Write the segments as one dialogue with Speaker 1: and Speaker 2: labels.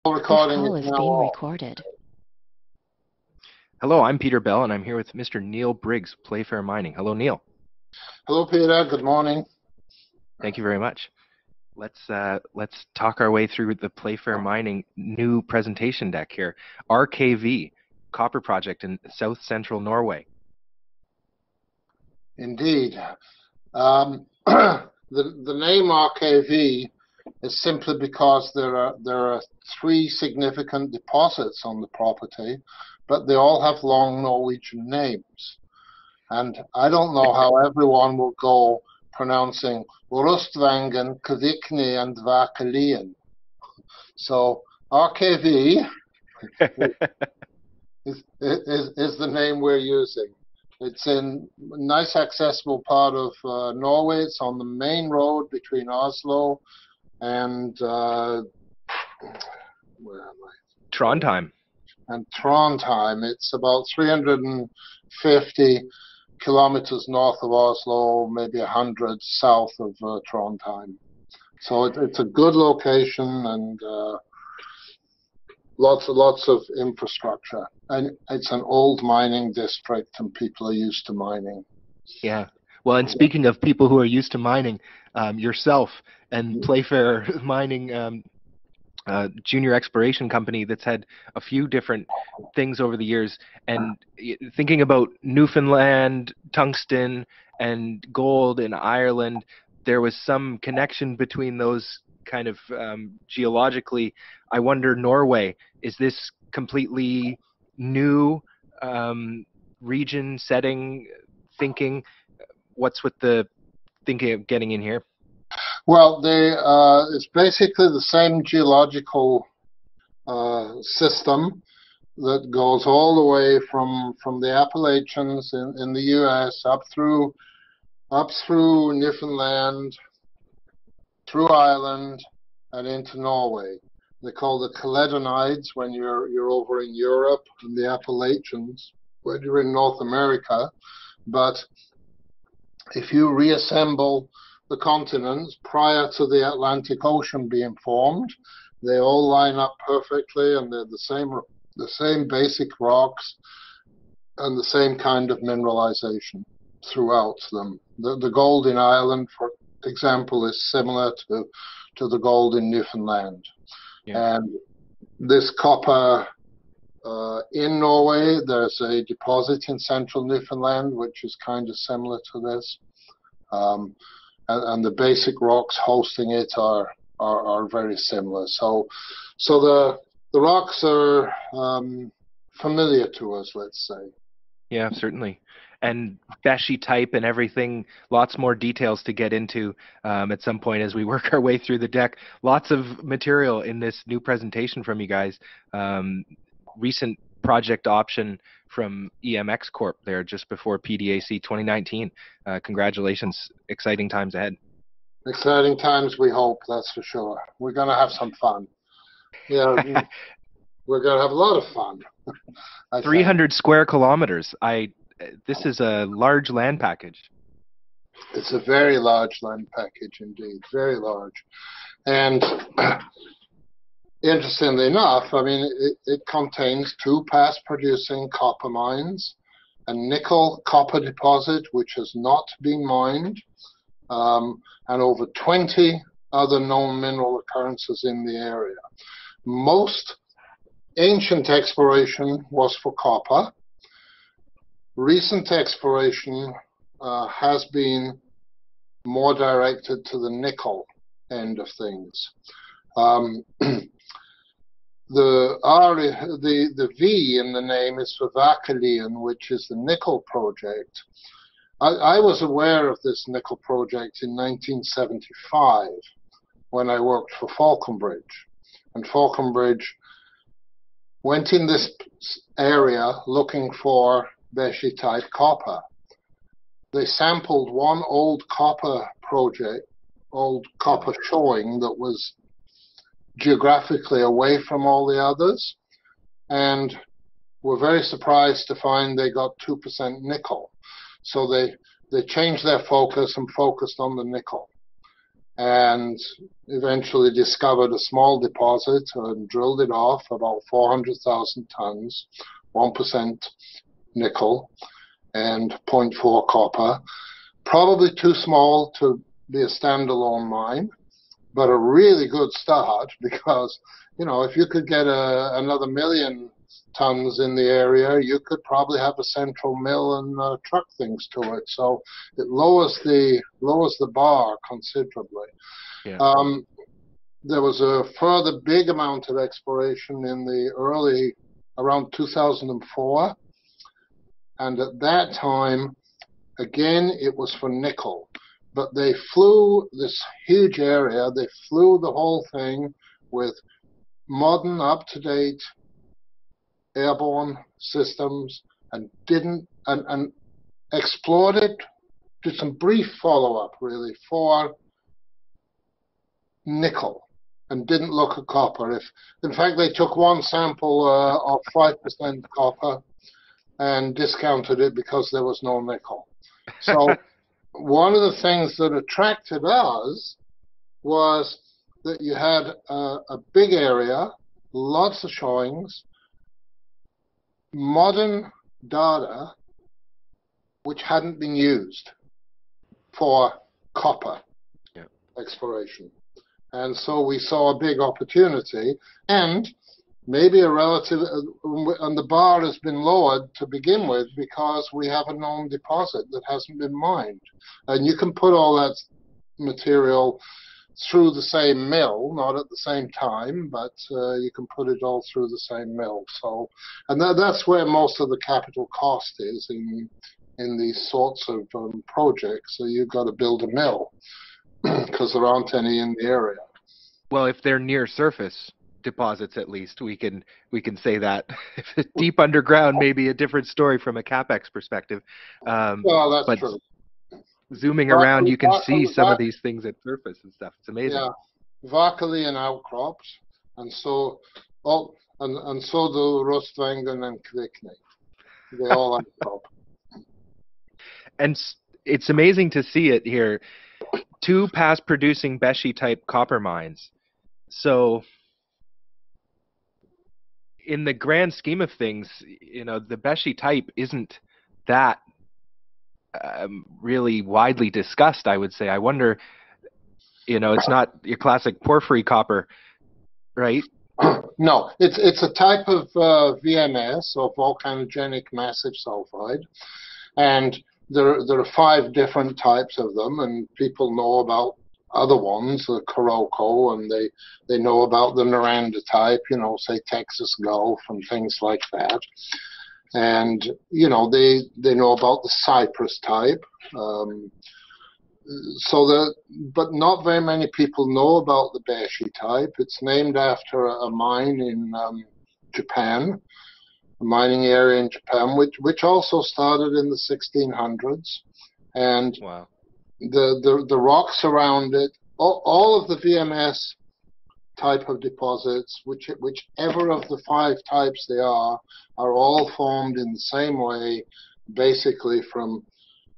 Speaker 1: This
Speaker 2: Recording
Speaker 1: call
Speaker 2: is
Speaker 1: is
Speaker 2: now
Speaker 1: being
Speaker 2: on.
Speaker 1: recorded.
Speaker 3: Hello, I'm Peter Bell, and I'm here with Mr. Neil Briggs, Playfair Mining. Hello, Neil.
Speaker 2: Hello, Peter. Good morning.
Speaker 3: Thank you very much. Let's talk our way through the Playfair Mining new presentation deck here. RKV, copper project in south central Norway.
Speaker 2: Indeed. The name RKV is simply because there are three significant deposits on the property, but they all have long Norwegian names. And I don't know how everyone will go pronouncing Rustvangen, Kvikni, and Vakelien. So RKV is the name we're using. It's in a nice accessible part of Norway. It's on the main road between Oslo and where am I?
Speaker 3: Trondheim.
Speaker 2: And Trondheim. It's about 350 kilometers north of Oslo, maybe 100 south of Trondheim. So it's a good location and lots of infrastructure. And it's an old mining district and people are used to mining.
Speaker 3: Yeah. Well, and speaking of people who are used to mining, yourself and Playfair Mining junior exploration company that's had a few different things over the years, and thinking about Newfoundland, tungsten, and gold in Ireland, there was some connection between those kind of geologically. I wonder, Norway, is this completely new region setting thinking? What's with the thinking of getting in here?
Speaker 2: Well, it's basically the same geological system that goes all the way from the Appalachians in the U.S. up through Newfoundland, through Ireland, and into Norway. They call the Caledonides when you're over in Europe, and the Appalachians when you're in North America. But if you reassemble the continents prior to the Atlantic Ocean being formed, they all line up perfectly, and they're the same basic rocks and the same kind of mineralization throughout them. The gold in Ireland, for example, is similar to the gold in Newfoundland. Yeah. And this copper in Norway, there's a deposit in central Newfoundland which is kind of similar to this. And the basic rocks hosting it are very similar. So the rocks are familiar to us, let's say.
Speaker 3: Yeah, certainly. And Beshi type and everything, lots more details to get into at some point as we work our way through the deck. Lots of material in this new presentation from you guys. Recent project option from EMX Corp there just before PDAC 2019. Congratulations. Exciting times ahead.
Speaker 2: Exciting times, we hope, that's for sure. We're going to have some fun. Yeah, we're going to have a lot of fun.
Speaker 3: 300 square kilometers. This is a large land package.
Speaker 2: It's a very large land package indeed, very large. And interestingly enough, I mean, it contains two past-producing copper mines, a nickel copper deposit which has not been mined, and over 20 other known mineral occurrences in the area. Most ancient exploration was for copper. Recent exploration has been more directed to the nickel end of things. The V in the name is for Vakelien, which is the nickel project. I was aware of this nickel project in 1975 when I worked for Falconbridge. And Falconbridge went in this area looking for Beshi type copper. They sampled one old copper project, old copper showing that was geographically away from all the others, and were very surprised to find they got 2% nickel. So they changed their focus and focused on the nickel. and eventually discovered a small deposit and drilled it off, about 400,000 tons, 1% nickel and 0.4 copper. Probably too small to be a standalone mine, but a really good start because, if you could get another 1,000,000 tons in the area, you could probably have a central mill and truck things to it. So it lowers the bar considerably.
Speaker 3: Yeah.
Speaker 2: There was a further big amount of exploration in the around 2004, and at that time, again, it was for nickel. But they flew this huge area, they flew the whole thing with modern, up-to-date airborne systems and explored it, did some brief follow-up really for nickel and didn't look at copper. In fact, they took one sample of 5% copper and discounted it because there was no nickel. So one of the things that attracted us was that you had a big area, lots of showings, modern data which hadn't been used for copper exploration. And so we saw a big opportunity, and maybe and the bar has been lowered to begin with because we have a known deposit that hasn't been mined. And you can put all that material through the same mill, not at the same time, but you can put it all through the same mill. So, and that's where most of the capital cost is in these sorts of projects. So you've got to build a mill because there aren't any in the area.
Speaker 3: Well, if they're near surface deposits, at least we can say that. If it's deep underground, maybe a different story from a capex perspective.
Speaker 2: Well, that's true.
Speaker 3: Zooming around, you can see some of these things at surface and stuff. It's amazing.
Speaker 2: Yeah, Varkalian outcrops, and so the Rustvangen and Kvikne. They all outcrop.
Speaker 3: And it's amazing to see it here. 2 past-producing Beshi-type copper mines. So, in the grand scheme of things, the Beshi type isn't that really widely discussed, I would say. I wonder, it's not your classic porphyry copper, right?
Speaker 2: No, it's a type of VMS, or volcanogenic massive sulfide, and there are 5 different types of them, and people know about other ones, the Kuroko, and they know about the Noranda type, say Texas Gulf and things like that. And, they know about the Cypress type. But not very many people know about the Beshi type. It's named after a mine in Japan, a mining area in Japan, which also started in the 1600s. And
Speaker 3: wow.
Speaker 2: The rocks around it, all of the VMS type of deposits, whichever of the 5 types they are all formed in the same way, basically from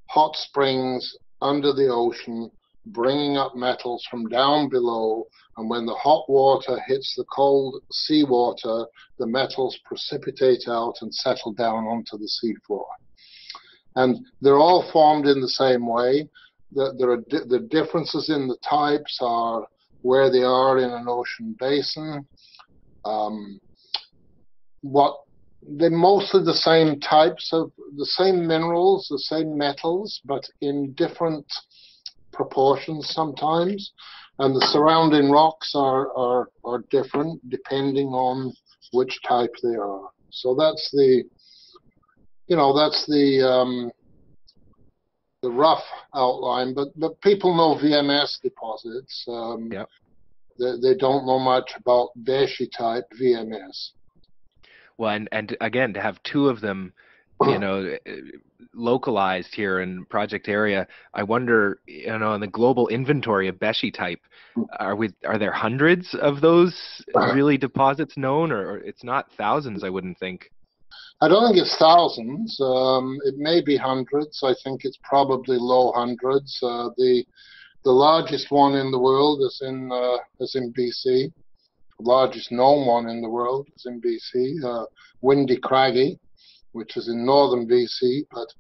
Speaker 2: hot springs under the ocean, bringing up metals from down below, and when the hot water hits the cold seawater, the metals precipitate out and settle down onto the seafloor. And they're all formed in the same way. The differences in the types are where they are in an ocean basin. They're mostly the same types of the same minerals, the same metals, but in different proportions sometimes. And the surrounding rocks are different depending on which type they are. So that's the rough outline, but people know VMS deposits.
Speaker 3: Yep.
Speaker 2: They don't know much about Beshi type VMS.
Speaker 3: Well, and again, to have 2 of them, localized here in project area, I wonder, in the global inventory of Beshi type, are there hundreds of those really deposits known, or it's not thousands? I wouldn't think.
Speaker 2: I don't think it's thousands. It may be hundreds. I think it's probably low hundreds. The largest one in the world is in BC. The largest known one in the world is in BC, Windy Craggy, which is in northern BC, but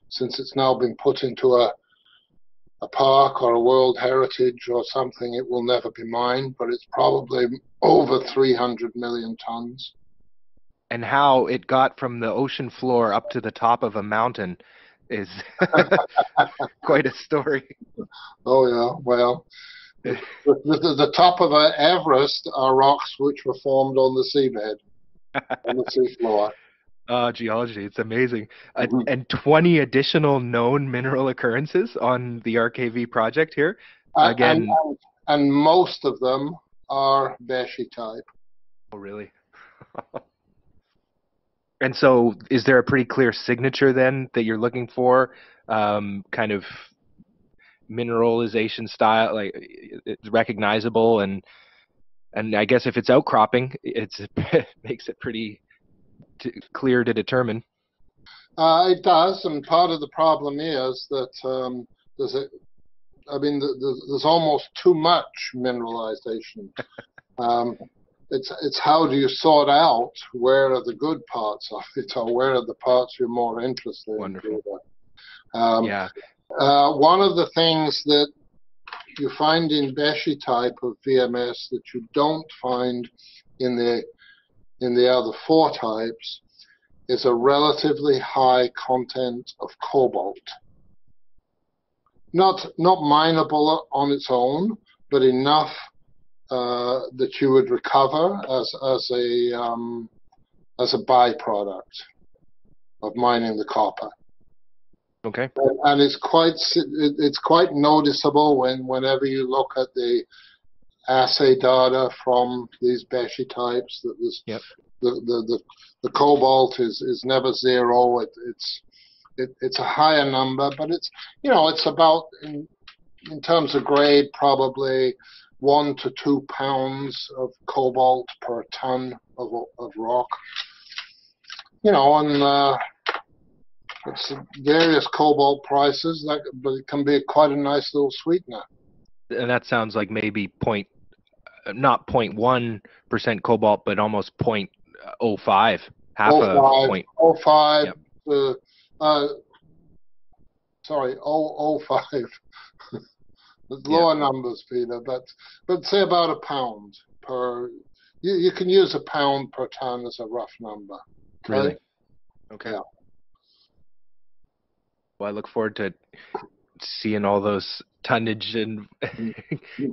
Speaker 2: since it's now been put into a park or a World Heritage or something, it will never be mined, but it's probably over 300 million tons.
Speaker 3: And how it got from the ocean floor up to the top of a mountain is quite a story.
Speaker 2: Oh yeah, well, the top of Everest are rocks which were formed on the seabed, on the seafloor.
Speaker 3: Geology, it's amazing.
Speaker 2: Mhm.
Speaker 3: And 20 additional known mineral occurrences on the RKV project here.
Speaker 2: And,
Speaker 3: Again,
Speaker 2: and most of them are Beshi type.
Speaker 3: oh really? And so is there a pretty clear signature then that you're looking for? Kind of mineralization style, like it's recognizable, and I guess if it's outcropping, it makes it pretty clear to determine.
Speaker 2: It does, and part of the problem is that there's there's almost too much mineralization. It's how do you sort out where are the good parts of it, or where are the parts you're more interested in?
Speaker 3: Wonderful.
Speaker 2: Yeah. One of the things that you find in Beshi type of VMS that you don't find in the other four types is a relatively high content of cobalt. Not mineable on its own, but enough that you would recover as a byproduct of mining the copper.
Speaker 3: Okay.
Speaker 2: And it's quite noticeable whenever you look at the assay data from these Beshi types that this,
Speaker 3: yep.
Speaker 2: the cobalt is never zero. It's a higher number, but it's about in terms of grade probably 1 to 2 pounds of cobalt per ton of rock. And it's various cobalt prices, but it can be quite a nice little sweetener.
Speaker 3: And that sounds like maybe not 0.1% cobalt, but almost 0.05, half a point.
Speaker 2: 0.05.
Speaker 3: Yep.
Speaker 2: Sorry, 0.05. There's lower numbers, Peter, but say about a pound per. You can use a pound per ton as a rough number. Okay?
Speaker 3: Really? Okay.
Speaker 2: Yeah.
Speaker 3: Well, I look forward to seeing all those tonnage and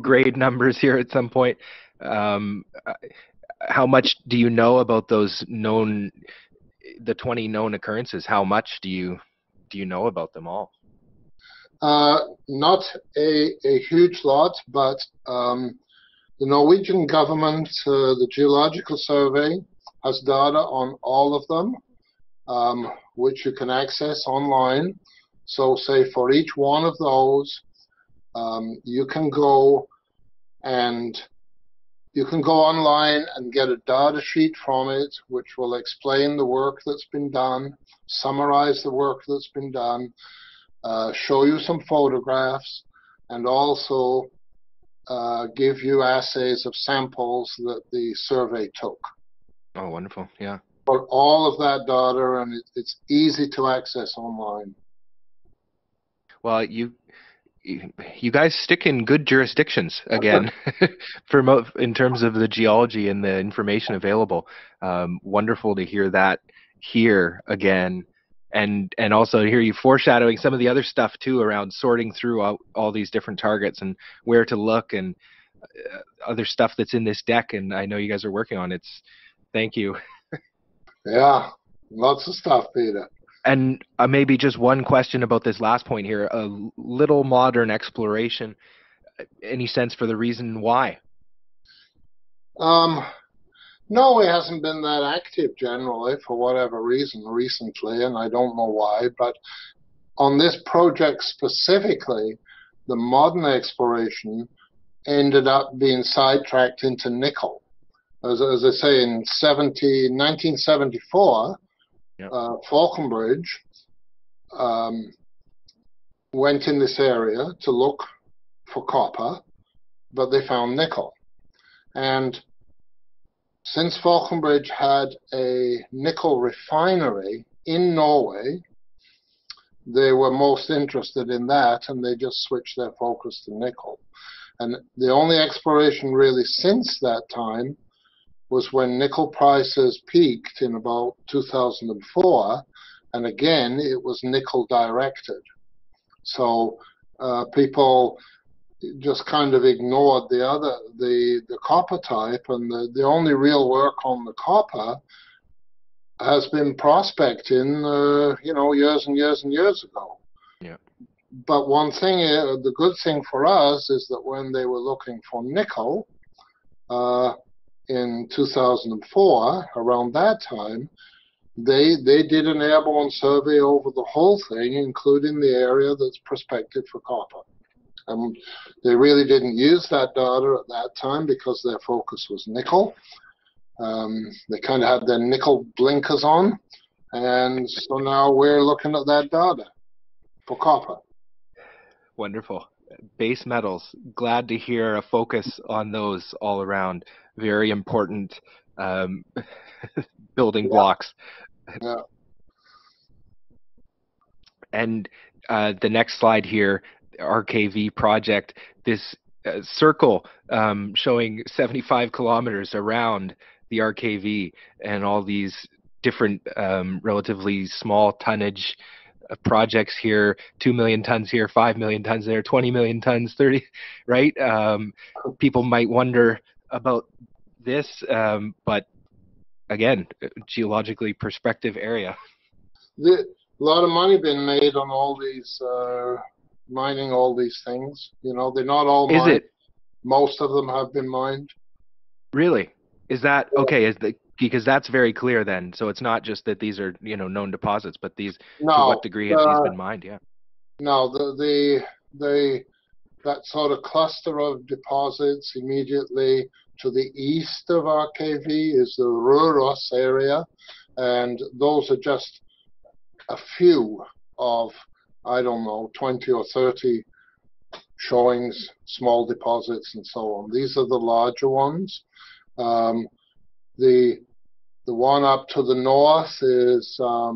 Speaker 3: grade numbers here at some point. How much do you know about those the 20 known occurrences? How much do you know about them all?
Speaker 2: Not a huge lot, but the Norwegian government, the Geological Survey, has data on all of them, which you can access online. So say for each one of those, you can go online and get a data sheet from it, which will explain the work that's been done, summarize the work that's been done, show you some photographs, and also give you assays of samples that the survey took.
Speaker 3: Oh, wonderful. Yeah.
Speaker 2: For all of that data, and it's easy to access online.
Speaker 3: Well, you guys stick in good jurisdictions again, in terms of the geology and the information available. Wonderful to hear that here again, and also hear you foreshadowing some of the other stuff too around sorting through all these different targets and where to look and other stuff that's in this deck. And I know you guys are working on it. Thank you.
Speaker 2: Yeah, lots of stuff, Peter.
Speaker 3: And maybe just one question about this last point here, a little modern exploration. Any sense for the reason why?
Speaker 2: No, it hasn't been that active generally for whatever reason recently, and I don't know why. But on this project specifically, the modern exploration ended up being sidetracked into nickel. As I say, in 1974,
Speaker 3: yep.
Speaker 2: Falconbridge went in this area to look for copper, but they found nickel. And since Falconbridge had a nickel refinery in Norway, they were most interested in that, and they just switched their focus to nickel. And the only exploration really since that time was when nickel prices peaked in about 2004, and again, it was nickel directed. So people just kind of ignored the copper type, and the only real work on the copper has been prospecting, years and years and years ago.
Speaker 3: Yeah.
Speaker 2: But one thing, the good thing for us is that when they were looking for nickel in 2004, around that time, they did an airborne survey over the whole thing, including the area that's prospected for copper. And they really didn't use that data at that time because their focus was nickel. They kind of had their nickel blinkers on, and so now we're looking at that data for copper.
Speaker 3: Wonderful. Base metals. Glad to hear a focus on those all around. Very important building blocks.
Speaker 2: Yeah.
Speaker 3: And the next slide here, RKV project, this circle showing 75 kilometers around the RKV and all these different relatively small tonnage projects here, 2 million tons here, 5 million tons there, 20 million tons, 30, right? People might wonder about this, but again, geologically prospective area.
Speaker 2: A lot of money been made on all these, mining all these things. They're not all mined. Is it? Most of them have been mined.
Speaker 3: Really? Is that, okay, because that's very clear then. So it's not just that these are, known deposits, but these, to what degree have these been mined? Yeah.
Speaker 2: No, that sort of cluster of deposits immediately to the east of RKV is the Røros area, and those are just a few of, 20 or 30 showings, small deposits and so on. These are the larger ones. The one up to the north is a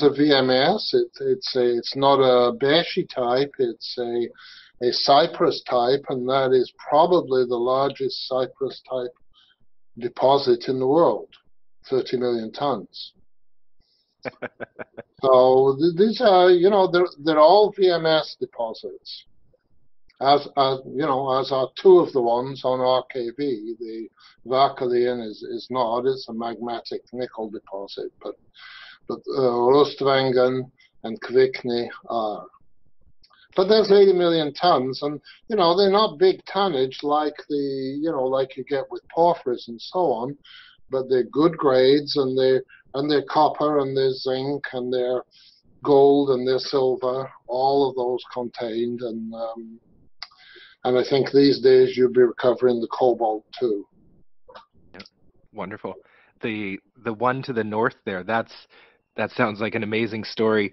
Speaker 2: VMS. It's not a Beshi type. It's a Cypress type, and that is probably the largest Cypress type deposit in the world, 30 million tons. So these are, they're all VMS deposits, as are two of the ones on RKV. The Vakalian is not; it's a magmatic nickel deposit, but Rustvangen and Kvikne are. But there's 80 million tons, and they're not big tonnage like like you get with porphyries and so on, but they're good grades, and they're copper, and they're zinc, and they're gold, and they're silver, all of those contained, and I think these days you'll be recovering the cobalt too.
Speaker 3: Yeah, wonderful. The one to the north there, that sounds like an amazing story.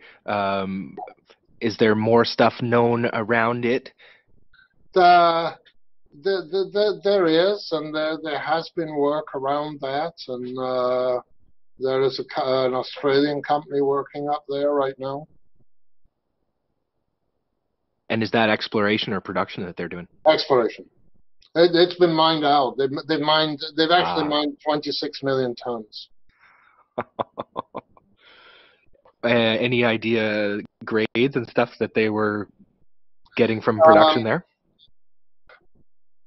Speaker 3: Is there more stuff known around it?
Speaker 2: There is, and there has been work around that, and there is an Australian company working up there right now.
Speaker 3: And is that exploration or production that they're doing?
Speaker 2: Exploration. It's been mined out. They've actually mined 26 million tons.
Speaker 3: Any idea grades and stuff that they were getting from production there?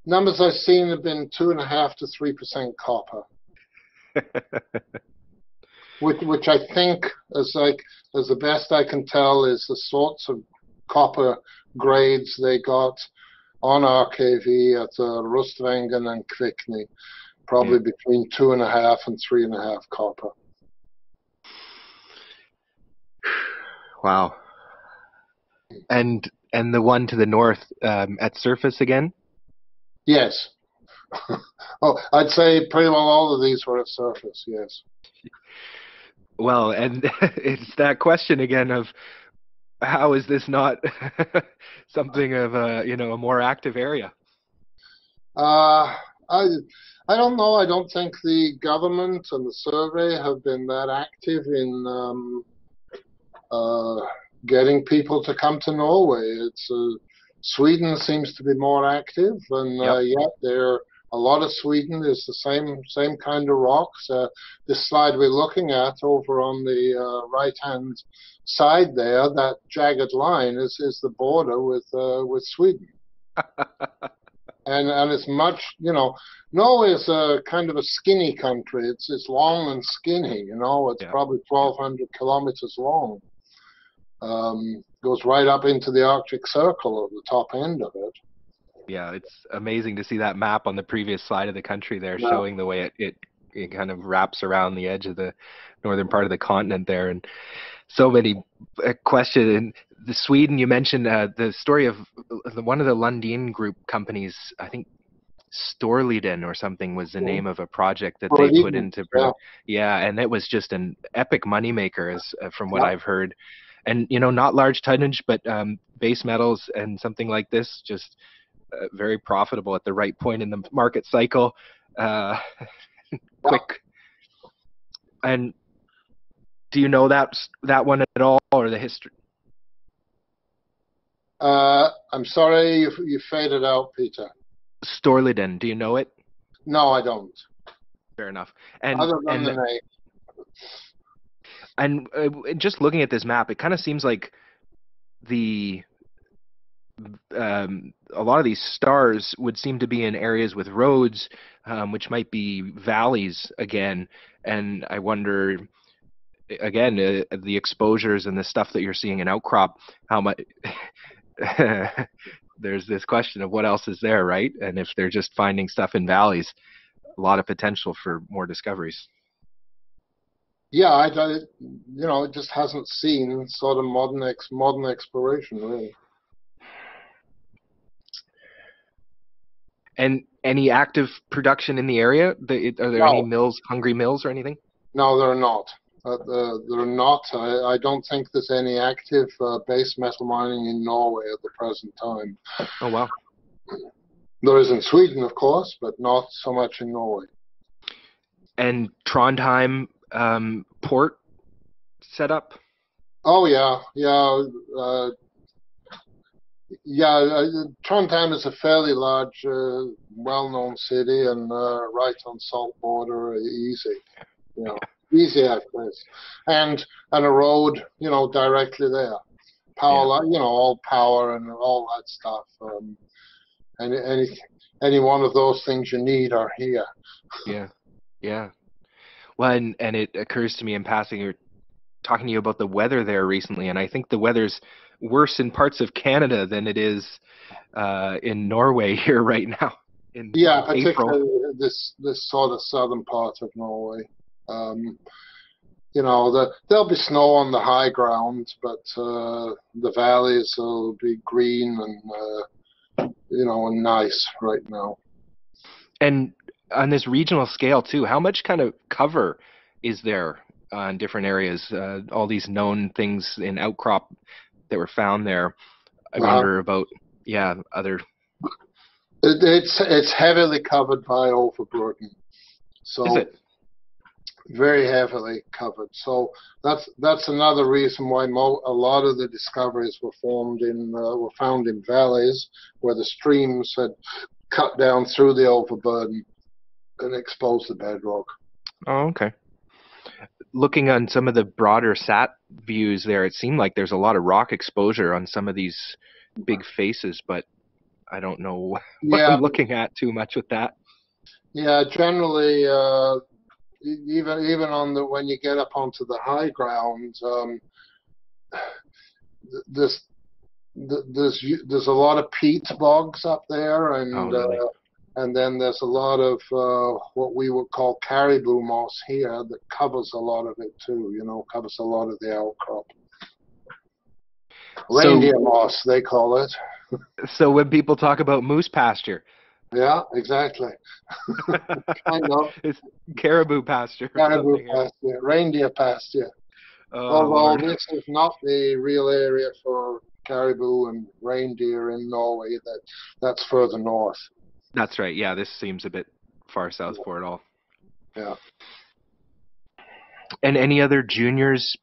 Speaker 2: Numbers I've seen have been 2.5% to 3% copper, which I think, as the best I can tell, is the sorts of copper grades they got on RKV at Rustvangen and Kvikne, probably between 2.5 and 3.5 copper.
Speaker 3: Wow. And the one to the north at surface again?
Speaker 2: Yes. Oh, I'd say pretty well all of these were at surface, yes.
Speaker 3: Well, and it's that question again of how is this not something of a, a more active area?
Speaker 2: Uh, I I don't know. I don't think the government and the survey have been that active in uh, getting people to come to Norway. Sweden seems to be more active, and
Speaker 3: Yep.
Speaker 2: yet there a lot of Sweden is the same kind of rocks. This slide we're looking at over on the right hand side there, that jagged line is the border with Sweden. And it's much, Norway is a kind of a skinny country. It's long and skinny, It's
Speaker 3: Yeah.
Speaker 2: probably 1,200 kilometers long. Goes right up into the Arctic Circle at the top end of it.
Speaker 3: Yeah, it's amazing to see that map on the previous slide of the country there,
Speaker 2: Yeah.
Speaker 3: showing the way it kind of wraps around the edge of the northern part of the continent there. And so many questions. And the Sweden, you mentioned the story of one of the Lundin Group companies, I think Storliden or something was the name of a project that they put into
Speaker 2: Yeah.
Speaker 3: yeah, and it was just an epic moneymaker as from what
Speaker 2: Yeah.
Speaker 3: I've heard. And not large tonnage, but base metals and something like this just very profitable at the right point in the market cycle. Uh, quick. And do you know that one at all, or the history?
Speaker 2: I'm sorry, you faded out, Peter.
Speaker 3: Storliden, do you know it?
Speaker 2: No, I don't.
Speaker 3: Fair enough. And
Speaker 2: Other than the name.
Speaker 3: And just looking at this map, it kind of seems like the a lot of these stars would seem to be in areas with roads, which might be valleys again. And I wonder, again, the exposures and the stuff that you're seeing in outcrop, how much. There's this question of what else is there, right? And if they're just finding stuff in valleys, a lot of potential for more discoveries.
Speaker 2: Yeah, it just hasn't seen sort of modern exploration, really.
Speaker 3: And any active production in the area? Are there any
Speaker 2: No,
Speaker 3: mills, hungry mills, or anything?
Speaker 2: no, they're not. They're not. I don't think there's any active base metal mining in Norway at the present time.
Speaker 3: Oh wow.
Speaker 2: There is in Sweden, of course, but not so much in Norway.
Speaker 3: And Trondheim port set up?
Speaker 2: Oh yeah, Trondheim is a fairly large, well-known city, and right on salt border, easy, easy access, and a road, directly there. Power, all power and all that stuff. Any one of those things you need are here.
Speaker 3: Yeah, yeah. Well, and it occurs to me in passing, you're talking to you about the weather there recently, and I think the weather's worse in parts of Canada than it is in Norway here right now.
Speaker 2: Yeah,
Speaker 3: April.
Speaker 2: particularly this sort of southern part of Norway. There'll be snow on the high ground, but the valleys will be green and and nice right now.
Speaker 3: And on this regional scale too, how much kind of cover is there in different areas? All these known things in outcrop that were found there. I wonder about other.
Speaker 2: It's heavily covered by overburden, so
Speaker 3: is it?
Speaker 2: Very heavily covered. So that's another reason why a lot of the discoveries were found in valleys where the streams had cut down through the overburden and exposed the bedrock.
Speaker 3: Oh, okay. Looking on some of the broader sat views there, it seemed like there's a lot of rock exposure on some of these big faces, but I don't know what I'm looking at too much with that.
Speaker 2: Yeah, generally, even on when you get up onto the high ground, there's a lot of peat bogs up there, and
Speaker 3: really?
Speaker 2: And then there's a lot of what we would call caribou moss here that covers a lot of it too, covers a lot of the outcrop. Reindeer moss, they call it.
Speaker 3: So when people talk about moose pasture.
Speaker 2: Yeah, exactly. Kind of.
Speaker 3: It's caribou pasture.
Speaker 2: Caribou pasture, reindeer pasture.
Speaker 3: Oh
Speaker 2: Although
Speaker 3: Lord.
Speaker 2: this is not the real area for caribou and reindeer in Norway, that's further north.
Speaker 3: That's right. Yeah, this seems a bit far south for it all.
Speaker 2: Yeah.
Speaker 3: And any other juniors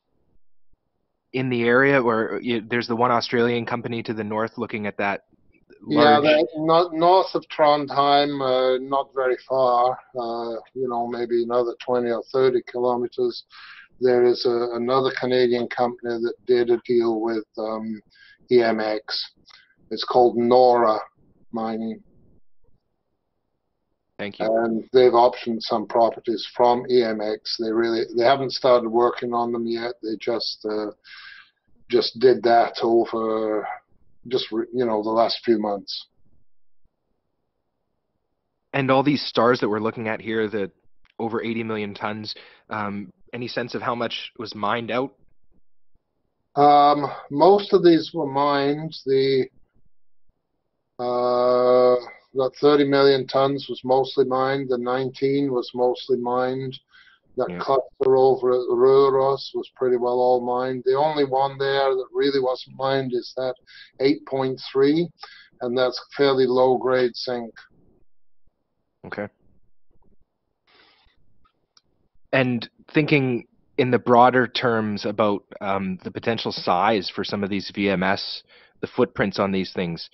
Speaker 3: in the area, or there's the one Australian company to the north looking at that
Speaker 2: Yeah,
Speaker 3: large.
Speaker 2: not north of Trondheim, not very far. Maybe another 20 or 30 kilometers. There is another Canadian company that did a deal with EMX. It's called Nora Mining,
Speaker 3: Thank you.
Speaker 2: and they've optioned some properties from EMX. They haven't started working on them yet. They just did that over the last few months.
Speaker 3: And all these stars that we're looking at here, the over 80 million tons, any sense of how much was mined out?
Speaker 2: Most of these were mined. That 30 million tons was mostly mined. The 19 was mostly mined. That
Speaker 3: Yeah.
Speaker 2: cluster over at Röros was pretty well all mined. The only one there that really wasn't mined is that 8.3, and that's fairly low grade zinc.
Speaker 3: Okay. And thinking in the broader terms about the potential size for some of these VMS, the footprints on these things,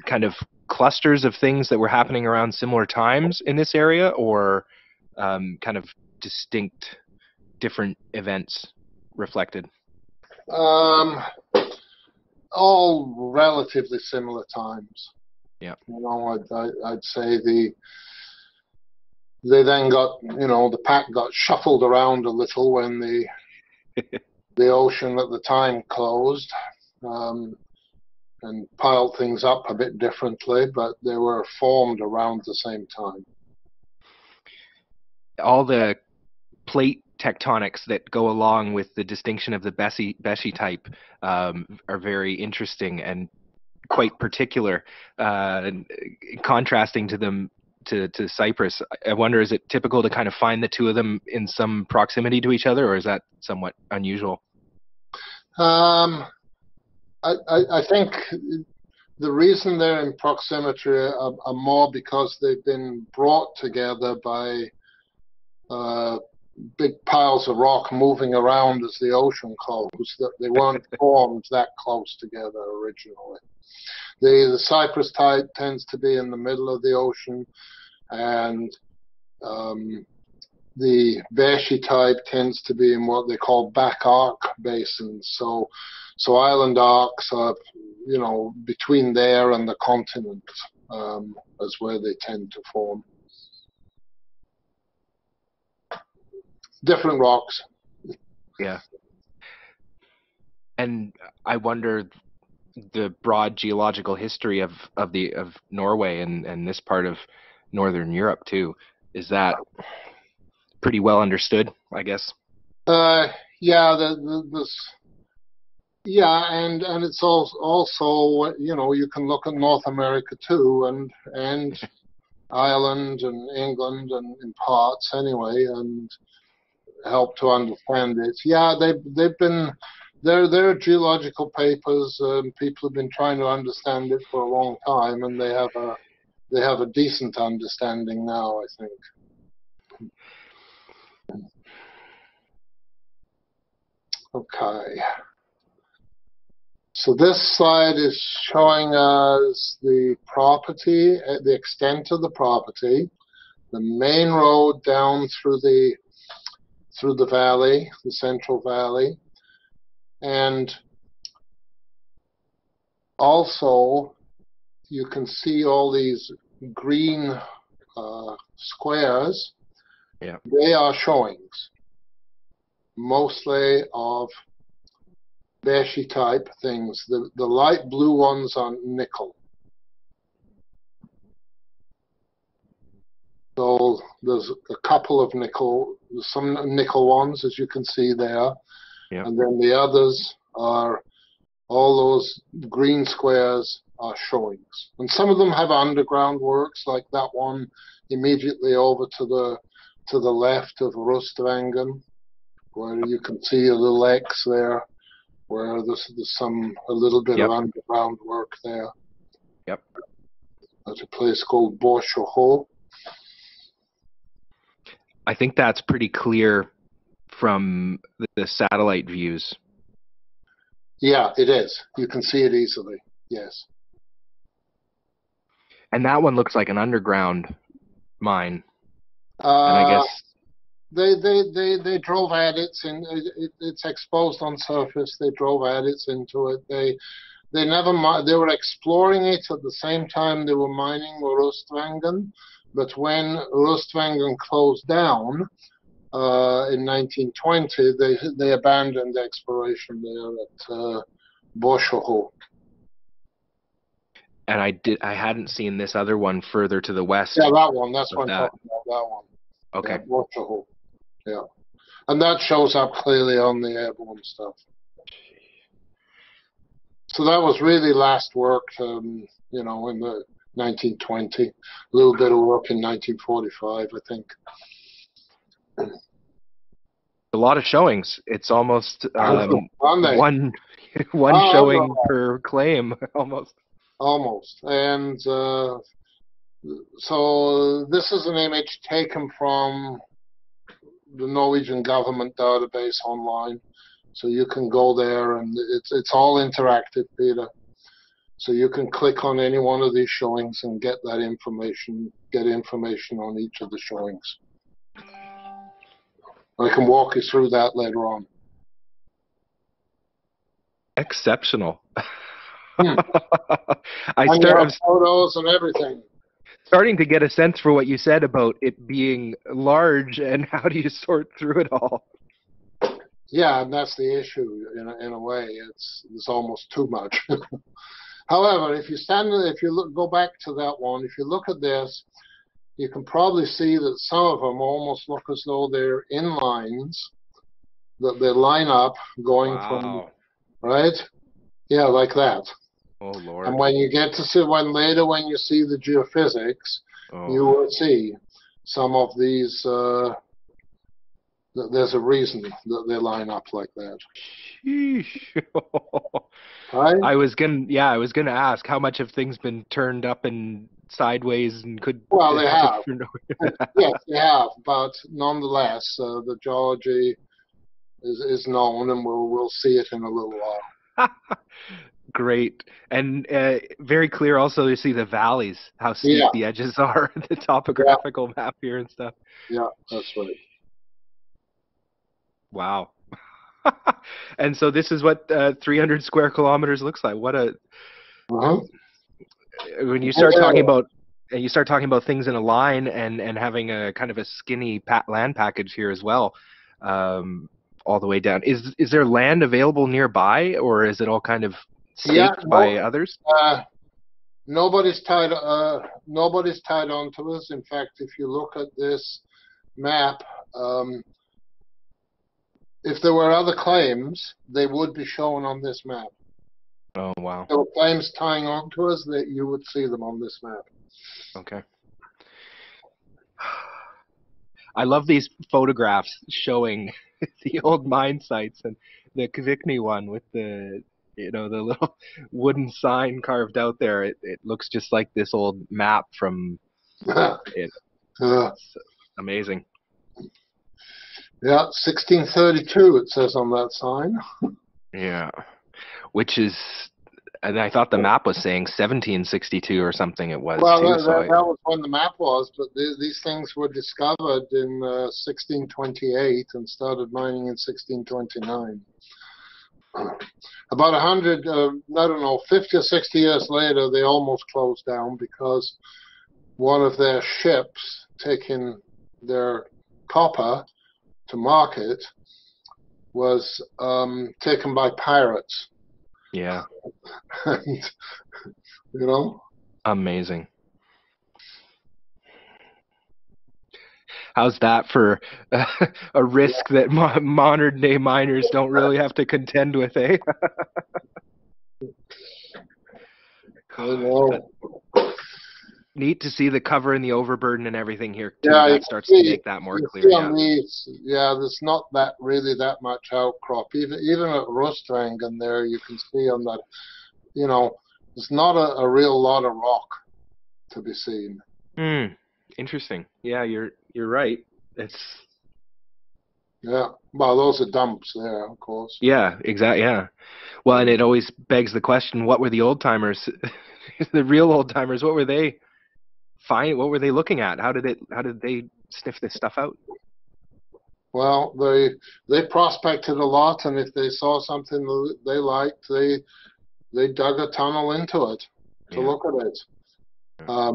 Speaker 3: kind of clusters of things that were happening around similar times in this area, or kind of distinct, different events reflected?
Speaker 2: All relatively similar times.
Speaker 3: Yeah.
Speaker 2: I'd say they then got, the pack got shuffled around a little when the ocean at the time closed, and piled things up a bit differently, but they were formed around the same time.
Speaker 3: All the plate tectonics that go along with the distinction of the Beshi type are very interesting and quite particular, contrasting to them to Cyprus. I wonder, is it typical to kind of find the two of them in some proximity to each other, or is that somewhat unusual?
Speaker 2: I think the reason they're in proximity are more because they've been brought together by big piles of rock moving around as the ocean closed. That they weren't formed that close together originally. The Cyprus type tends to be in the middle of the ocean, and the Beshi type tends to be in what they call back arc basins. So island arcs are, between there and the continent, is where they tend to form. Different rocks.
Speaker 3: Yeah. And I wonder, the broad geological history of Norway and this part of Northern Europe too, is that pretty well understood, I guess?
Speaker 2: Yeah, and it's also you can look at North America too, and Ireland and England and in parts anyway, and help to understand it. Yeah, they've been there are geological papers. People have been trying to understand it for a long time, and they have a decent understanding now, I think. Okay. So this slide is showing us the property, the extent of the property, the main road down through the valley, the central valley, and also you can see all these green squares.
Speaker 3: Yeah.
Speaker 2: They are showings, mostly of Beshi type things. The light blue ones are nickel. So there's a couple of some nickel ones, as you can see there.
Speaker 3: Yeah.
Speaker 2: And then the others are, all those green squares are showings. And some of them have underground works, like that one immediately over to the left of Rustvangen, where you can see a little X there, where there's a little bit of underground work there.
Speaker 3: Yep.
Speaker 2: At a place called Borshoho.
Speaker 3: I think that's pretty clear from the satellite views.
Speaker 2: Yeah, it is. You can see it easily. Yes.
Speaker 3: And that one looks like an underground mine. And I guess
Speaker 2: they drove adits in. It's exposed on surface. They drove adits into it. They never they were exploring it at the same time they were mining Rustvangen. But when Rustvangen closed down in 1920, they abandoned exploration there at Borshoho.
Speaker 3: And I hadn't seen this other one further to the west.
Speaker 2: Yeah, that one. That's what I'm talking about. That one.
Speaker 3: Okay.
Speaker 2: Yeah, Borshoho. Yeah, and that shows up clearly on the airborne stuff. So that was really last work, in the 1920. A little bit of work in 1945, I think.
Speaker 3: A lot of showings. It's almost one
Speaker 2: Oh,
Speaker 3: showing per claim, almost.
Speaker 2: Almost. And so this is an image taken from the Norwegian government database online. So you can go there, and it's all interactive, Peter. So you can click on any one of these showings and get that information, get information on each of the showings. I can walk you through that later on.
Speaker 3: Exceptional.
Speaker 2: And you have photos and everything.
Speaker 3: Starting to get a sense for what you said about it being large, and how do you sort through it all?
Speaker 2: Yeah, and that's the issue. In a way, it's almost too much. However, if you go back to that one, if you look at this, you can probably see that some of them almost look as though they're in lines, that they line up going from, right? Yeah, like that.
Speaker 3: Oh, Lord.
Speaker 2: And when you get to see when you see the geophysics, you will see some of these. There's a reason that they line up like that. Right?
Speaker 3: I was gonna ask how much have things been turned up and sideways and could.
Speaker 2: Well, they have. Yes, they have. But nonetheless, the geology is known, and we'll see it in a little while.
Speaker 3: Great. And very clear also to see the valleys, how steep the edges are, the topographical map here and stuff.
Speaker 2: Yeah, that's right.
Speaker 3: Wow. And so this is what 300 square kilometers looks like. What a when you start talking about things in a line and having a kind of a skinny land package here as well, all the way down. Is there land available nearby, or is it all kind of staked by others?
Speaker 2: Nobody's tied onto us. In fact, if you look at this map, if there were other claims, they would be shown on this map.
Speaker 3: Oh, wow.
Speaker 2: If there were claims tying on to us, that you would see them on this map.
Speaker 3: Okay. I love these photographs showing the old mine sites, and the Kvikne one with the little wooden sign carved out there. It looks just like this old map from it. It's amazing.
Speaker 2: Yeah, 1632 it says on that sign.
Speaker 3: Yeah, which is, and I thought the map was saying 1762 or something. It was.
Speaker 2: Well,
Speaker 3: too,
Speaker 2: that was when the map was, but these things were discovered in 1628 and started mining in 1629. About 50 or 60 years later, they almost closed down because one of their ships taking their copper to market was taken by pirates.
Speaker 3: Yeah.
Speaker 2: And,
Speaker 3: amazing. How's that for a risk that modern day miners don't really have to contend with, eh?
Speaker 2: I know.
Speaker 3: neat to see the cover and the overburden and everything here too.
Speaker 2: Yeah,
Speaker 3: That starts to make that more clear.
Speaker 2: On these, there's not really that much outcrop. Even at Rustvangen there, you can see on that, there's not a real lot of rock to be seen.
Speaker 3: Interesting. Yeah, you're right.
Speaker 2: Yeah. Well, those are dumps there, of course.
Speaker 3: Yeah, exactly. Yeah. Well, and it always begs the question: what were the old timers, the real old timers? What were they What were they looking at? How did they sniff this stuff out?
Speaker 2: Well, they prospected a lot, and if they saw something they liked, they dug a tunnel into it to look at it. By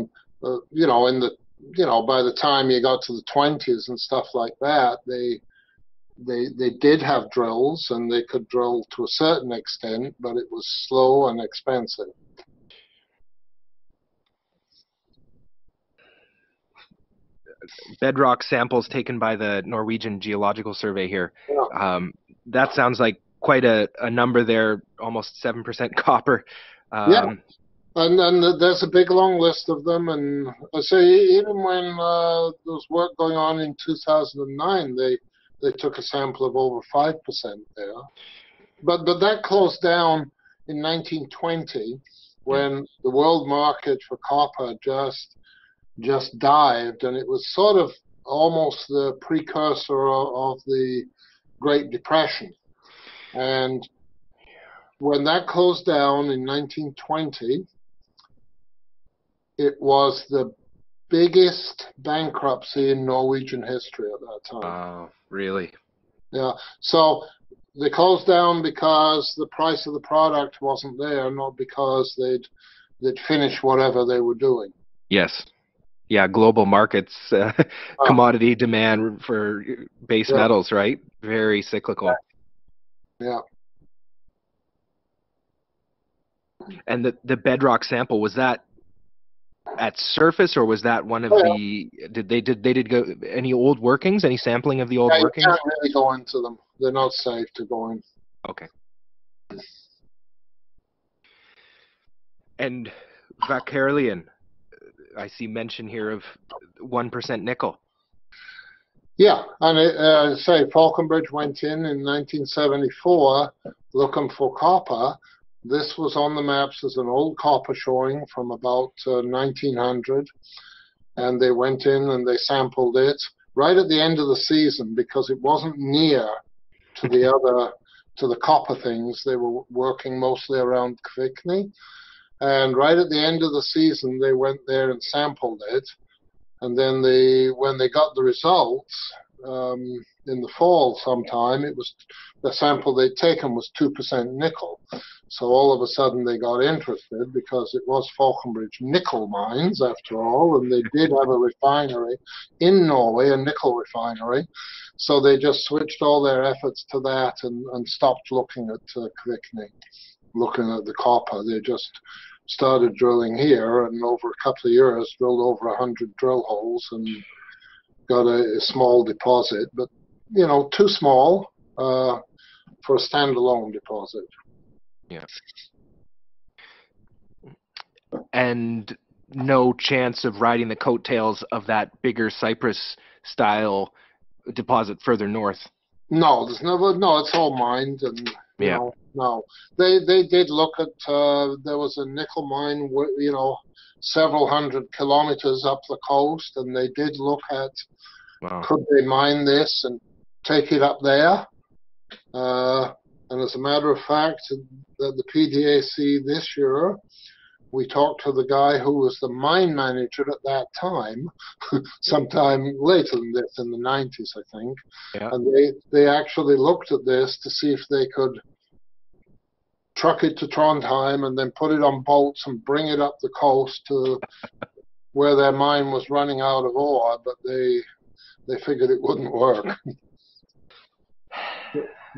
Speaker 2: the time you got to the 20s and stuff like that, they did have drills, and they could drill to a certain extent, but it was slow and expensive.
Speaker 3: Bedrock samples taken by the Norwegian Geological Survey here.
Speaker 2: Yeah.
Speaker 3: That sounds like quite a number there, almost 7% copper.
Speaker 2: Yeah. And there's a big long list of them, and I say even when there was work going on in 2009, they took a sample of over 5% there. But that closed down in 1920 when the world market for copper just dived, and it was sort of almost the precursor of the Great Depression. And when that closed down in 1920, it was the biggest bankruptcy in Norwegian history at that time.
Speaker 3: Oh, really?
Speaker 2: Yeah. So they closed down because the price of the product wasn't there, not because they'd finished whatever they were doing.
Speaker 3: Yes. Yeah, global markets, commodity demand for base metals, right? Very cyclical.
Speaker 2: Yeah.
Speaker 3: And the bedrock sample, was that at surface, or was that one of the? Did they go any old workings? Any sampling of the old workings?
Speaker 2: You can't really go into them. They're not safe to go in.
Speaker 3: Okay. And Vakerlian, I see mention here of 1% nickel.
Speaker 2: Yeah, and say Falconbridge went in 1974 looking for copper. This was on the maps as an old copper showing from about 1900, and they went in and they sampled it right at the end of the season because it wasn't near to the copper things. They were working mostly around Kvikne, and right at the end of the season they went there and sampled it, and then when they got the results in the fall sometime, it was the sample they'd taken was 2% nickel. So all of a sudden they got interested because it was Falconbridge nickel mines after all, and they did have a refinery in Norway, a nickel refinery. So they just switched all their efforts to that and stopped looking at Kvikne, looking at the copper. They just started drilling here, and over a couple of years drilled over 100 drill holes and got a small deposit, but too small for a standalone deposit.
Speaker 3: Yeah. And no chance of riding the coattails of that bigger Cyprus style deposit further north.
Speaker 2: No, there's never. No, it's all mined, and no. They did look at. There was a nickel mine, several hundred kilometers up the coast, and they did look at.
Speaker 3: Wow.
Speaker 2: Could they mine this and take it up there? And as a matter of fact, the PDAC this year, we talked to the guy who was the mine manager at that time, sometime later than this, in the 90s, I think.
Speaker 3: Yeah.
Speaker 2: And they actually looked at this to see if they could truck it to Trondheim and then put it on boats and bring it up the coast to where their mine was running out of ore, but they figured it wouldn't work.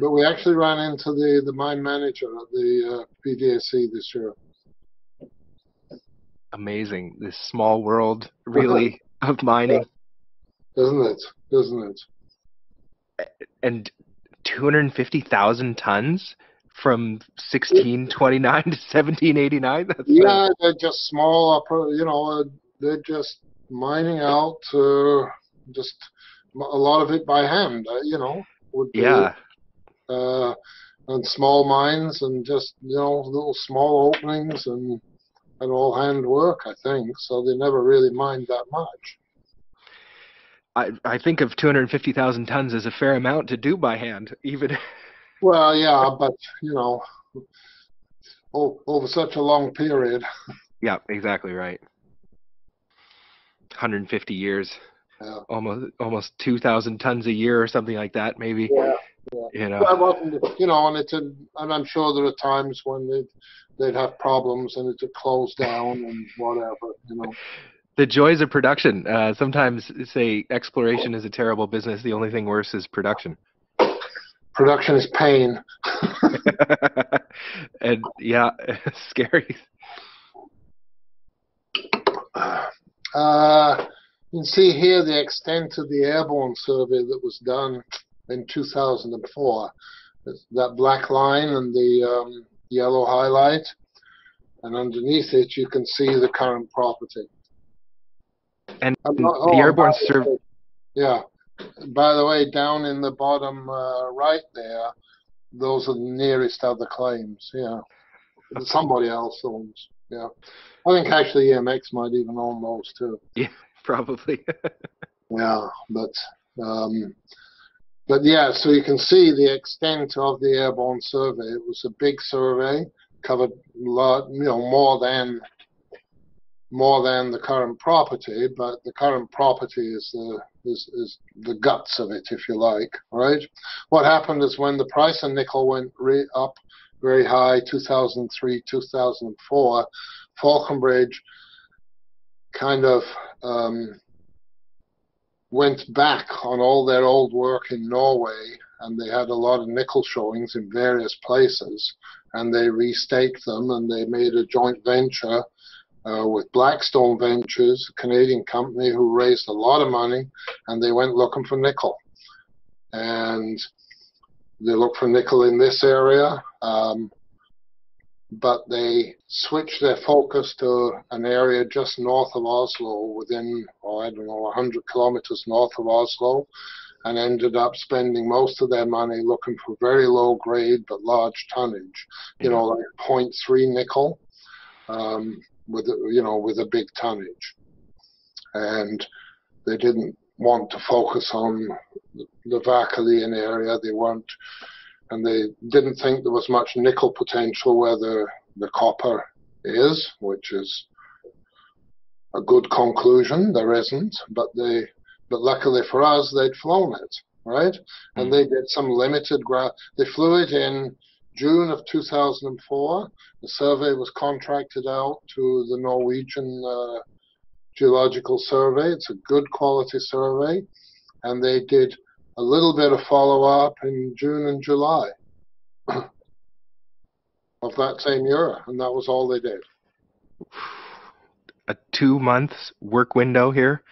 Speaker 2: But we actually ran into the mine manager at the PDAC this year.
Speaker 3: Amazing. This small world, really, of mining.
Speaker 2: Isn't it? And
Speaker 3: 250,000 tons from 1629 to 1789?
Speaker 2: They're just small, they're just mining out just a lot of it by hand. Would be
Speaker 3: Yeah.
Speaker 2: and small mines and just little small openings and all hand work. I think so. They never really mined that much.
Speaker 3: I think of 250,000 tons as a fair amount to do by hand, even.
Speaker 2: Well, yeah, but over such a long period.
Speaker 3: Yeah, exactly right. 150 years,
Speaker 2: Yeah.
Speaker 3: almost 2,000 tons a year or something like that, maybe.
Speaker 2: Yeah. Yeah.
Speaker 3: You know,
Speaker 2: Well, it wasn't, and I'm sure there are times when they'd have problems and it'd close down and whatever.
Speaker 3: the joys of production. Sometimes say exploration is a terrible business. The only thing worse is production.
Speaker 2: Production is pain.
Speaker 3: And yeah, scary.
Speaker 2: You can see here the extent of the airborne survey that was done in 2004. That black line and the yellow highlight, and underneath it you can see the current property.
Speaker 3: And the
Speaker 2: Oh,
Speaker 3: airborne survey.
Speaker 2: yeah. By the way, down in the bottom right there, those are the nearest other claims. Yeah, somebody else owns. Yeah, I think actually EMX might even own those too.
Speaker 3: Yeah, probably.
Speaker 2: Yeah, but yeah, so you can see the extent of the airborne survey. It was a big survey, covered a lot, more than the current property, but the current property is the guts of it, if you like, right? What happened is when the price of nickel went up very high, 2003, 2004, Falconbridge kind of went back on all their old work in Norway, and they had a lot of nickel showings in various places, and they restaked them, and they made a joint venture with Blackstone Ventures, a Canadian company who raised a lot of money, and they went looking for nickel. And they looked for nickel in this area, but they switched their focus to an area just north of Oslo, within, 100 kilometers north of Oslo, and ended up spending most of their money looking for very low grade but large tonnage, like 0.3 nickel. With a big tonnage, and they didn't want to focus on the Vakalian area. And they didn't think there was much nickel potential where the copper is, which is a good conclusion. There isn't, but luckily for us, they'd flown it, right? And they did some limited They flew it in June of 2004. The survey was contracted out to the Norwegian Geological Survey. It's a good quality survey. And they did a little bit of follow-up in June and July of that same year. And that was all they did.
Speaker 3: A 2 months work window here?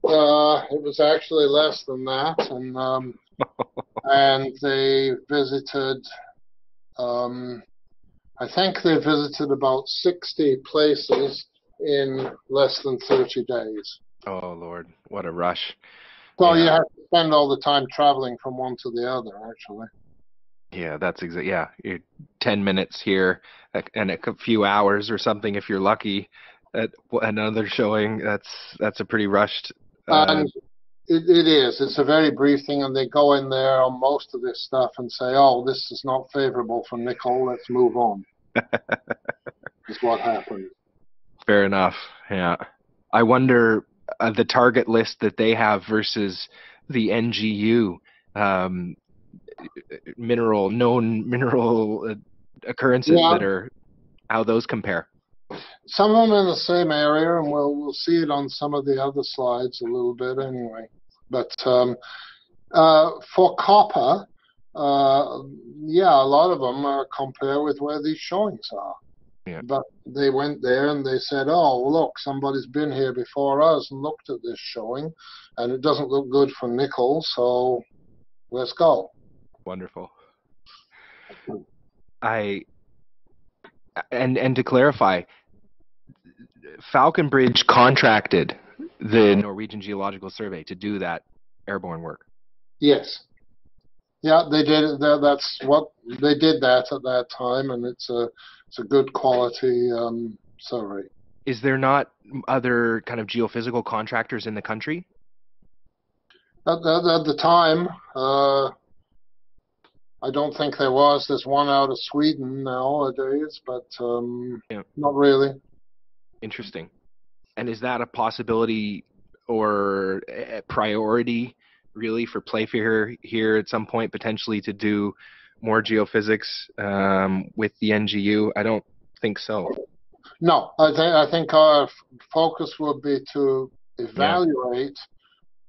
Speaker 2: It was actually less than that. And they visited... I think they visited about 60 places in less than 30 days.
Speaker 3: Oh, Lord, what a rush.
Speaker 2: So you have to spend all the time traveling from one to the other, actually.
Speaker 3: Yeah, that's exactly, you're 10 minutes here and a few hours or something if you're lucky at another showing. That's a pretty rushed.
Speaker 2: And it is. It's a very brief thing, and they go in there on most of this stuff and say, oh, this is not favorable for nickel, let's move on. Is what happened.
Speaker 3: Fair enough, yeah. I wonder the target list that they have versus the NGU known mineral occurrences that are, how those compare.
Speaker 2: Some of them in the same area, and we'll see it on some of the other slides a little bit anyway. But for copper, a lot of them compare with where these showings are. Yeah. But they went there and they said, oh, look, somebody's been here before us and looked at this showing, and it doesn't look good for nickel, so let's go.
Speaker 3: Wonderful. And to clarify, Falconbridge contracted the Norwegian Geological Survey to do that airborne work.
Speaker 2: Yes. Yeah, they did. That's what they did that at that time, and it's a good quality survey.
Speaker 3: Is there not other kind of geophysical contractors in the country?
Speaker 2: At the time, I don't think there was. There's one out of Sweden nowadays, but
Speaker 3: Yeah.
Speaker 2: not really.
Speaker 3: Interesting. And is that a possibility or a priority really for Playfair here at some point potentially to do more geophysics with the NGU? I don't think so.
Speaker 2: No, I think our focus would be to evaluate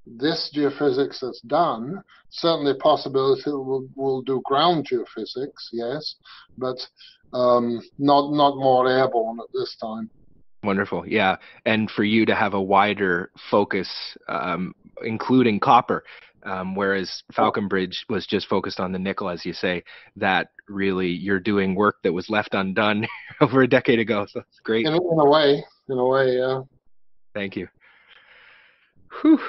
Speaker 2: this geophysics that's done. Certainly, a possibility we'll do ground geophysics, yes, but not more airborne at this time.
Speaker 3: Wonderful, yeah. And for you to have a wider focus, including copper, whereas Falconbridge was just focused on the nickel, as you say, that really you're doing work that was left undone over a decade ago. So it's great.
Speaker 2: In a way, yeah.
Speaker 3: Thank you. Whew.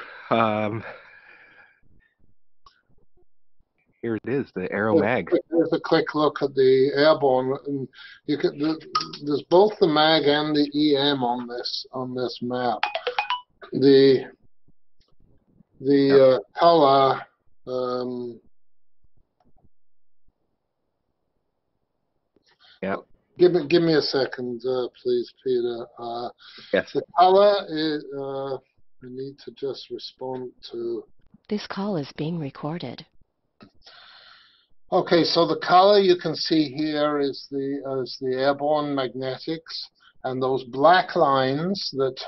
Speaker 3: Here it is, the Aero Mag.
Speaker 2: There's a quick look at the airborne, and you can. There's both the mag and the EM on this map. The color.
Speaker 3: Yeah.
Speaker 2: Give me a second, please, Peter.
Speaker 3: Yes.
Speaker 2: The color is. I need to just respond to.
Speaker 1: This call is being recorded.
Speaker 2: Okay, so the color you can see here is the airborne magnetics, and those black lines that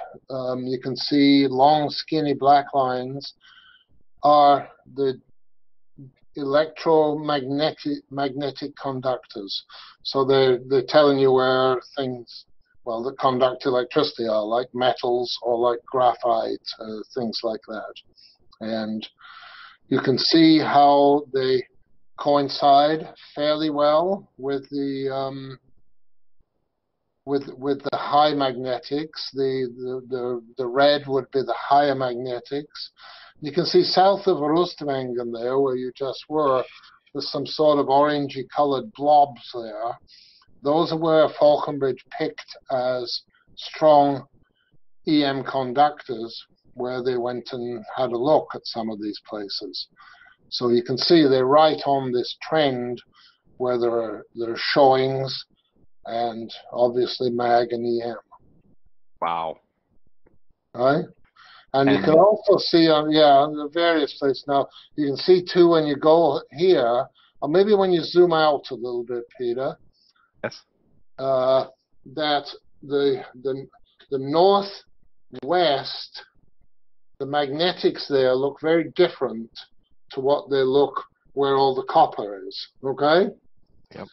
Speaker 2: you can see, long, skinny black lines, are the magnetic conductors. So they're telling you where things, well, that conduct electricity are, like metals or like graphite, things like that. And you can see how they coincide fairly well with the high magnetics. The red would be the higher magnetics. You can see south of Rustvangen there, where you just were, there's some sort of orangey colored blobs there. Those are where Falconbridge picked as strong EM conductors, where they went and had a look at some of these places. So you can see they're right on this trend where there are showings and obviously mag and EM.
Speaker 3: Wow.
Speaker 2: Right? And you can also see on, the various places. Now, you can see too when you go here, or maybe when you zoom out a little bit, Peter,
Speaker 3: yes,
Speaker 2: that the northwest, the magnetics there look very different to what they look where all the copper is, okay?
Speaker 3: Yep.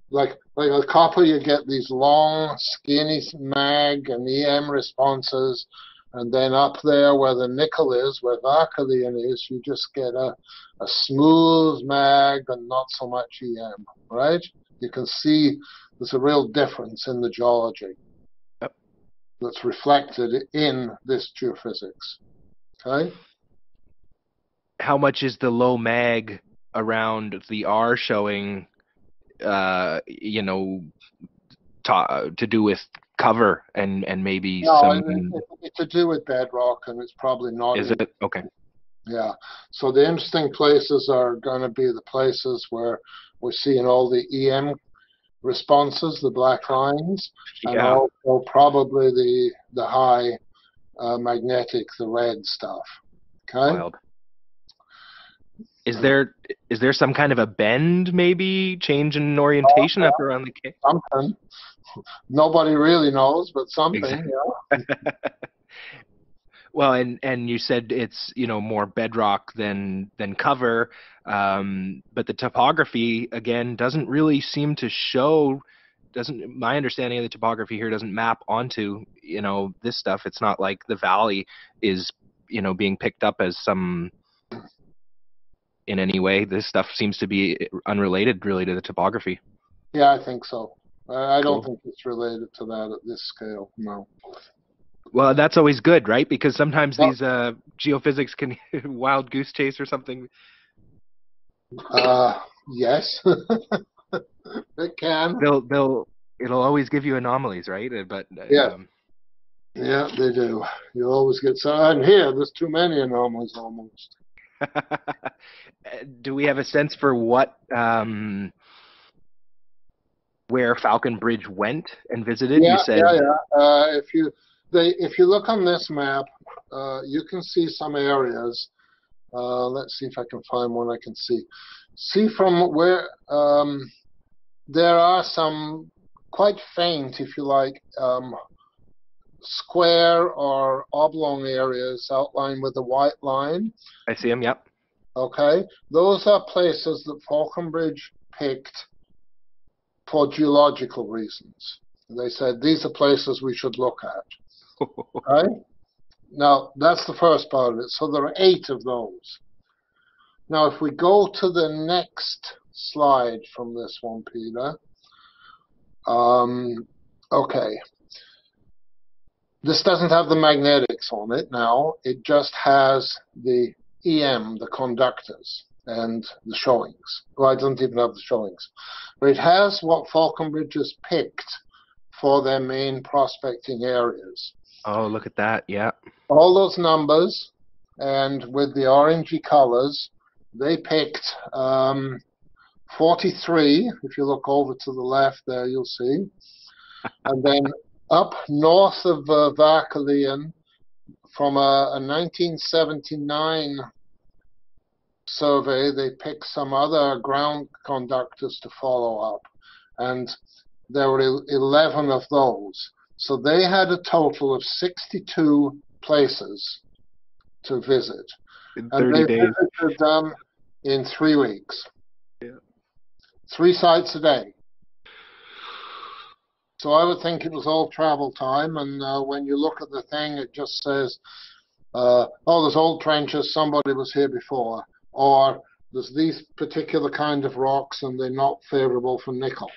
Speaker 2: Like with copper, you get these long, skinny mag and EM responses, and then up there where the nickel is, where Varkalian is, you just get a smooth mag and not so much EM, right? You can see there's a real difference in the geology.
Speaker 3: Yep.
Speaker 2: That's reflected in this geophysics, okay?
Speaker 3: How much is the low mag around the R showing, to do with cover and maybe
Speaker 2: it's to do with bedrock, and it's probably not.
Speaker 3: Is it? Okay.
Speaker 2: Yeah. So the interesting places are going to be the places where we're seeing all the EM responses, the black lines, and also probably the high magnetic, the red stuff. Okay.
Speaker 3: Wild. Is there some kind of a bend, maybe change in orientation up around the cave?
Speaker 2: Something. Nobody really knows, but something.
Speaker 3: Exactly.
Speaker 2: Yeah.
Speaker 3: Well, and you said it's more bedrock than cover, but the topography again doesn't really seem to show. My understanding of the topography here doesn't map onto this stuff. It's not like the valley is being picked up as some. In any way, this stuff seems to be unrelated really to the topography.
Speaker 2: Yeah, I think so. I don't
Speaker 3: Cool.
Speaker 2: think it's related to that at this scale, no.
Speaker 3: Well, that's always good, right? Because sometimes
Speaker 2: Well,
Speaker 3: these geophysics can wild goose chase or something.
Speaker 2: yes, it can.
Speaker 3: It'll always give you anomalies, right? But
Speaker 2: Yeah, yeah, they do. You always get so. And here, there's too many anomalies almost.
Speaker 3: do we have a sense for what where Falcon Bridge went and visited? You
Speaker 2: Yeah,
Speaker 3: said,
Speaker 2: yeah, yeah. If you look on this map, you can see some areas. Let's see if I can find one I can see. See from where there are some quite faint, if you like, square or oblong areas outlined with a white line.
Speaker 3: I see him. Yep.
Speaker 2: Okay, those are places that Falconbridge picked for geological reasons. They said these are places we should look at. Okay, now that's the first part of it. So there are 8 of those. Now, if we go to the next slide from this one, Peter. Okay. This doesn't have the magnetics on it now. It just has the EM, the conductors, and the showings. Well, it doesn't even have the showings. But it has what Falconbridge has picked for their main prospecting areas.
Speaker 3: Oh, look at that. Yeah.
Speaker 2: All those numbers, and with the orangey colors, they picked 43. If you look over to the left there, you'll see. And then up north of Varkalian, from a 1979 survey, they picked some other ground conductors to follow up. And there were 11 of those. So they had a total of 62 places to visit.
Speaker 3: In
Speaker 2: And
Speaker 3: 30
Speaker 2: they
Speaker 3: days.
Speaker 2: visited them in 3 weeks.
Speaker 3: Yeah.
Speaker 2: 3 sites a day. So I would think it was all travel time, and when you look at the thing, it just says, oh, there's old trenches, somebody was here before, or there's these particular kind of rocks, and they're not favorable for nickel.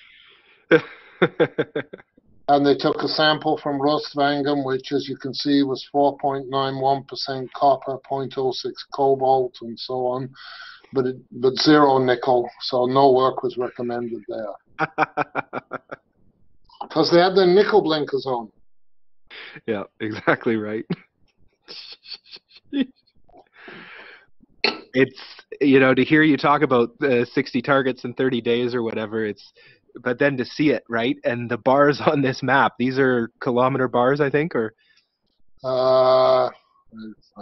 Speaker 2: And they took a sample from Rostvangen, which, as you can see, was 4.91% copper, 0.06 cobalt, and so on, but 0 nickel, so no work was recommended there. Because they had their nickel blinkers on.
Speaker 3: Yeah, exactly right. It's, to hear you talk about 60 targets in 30 days or whatever, but then to see it, right? And the bars on this map, these are kilometer bars, I think, or?
Speaker 2: I'm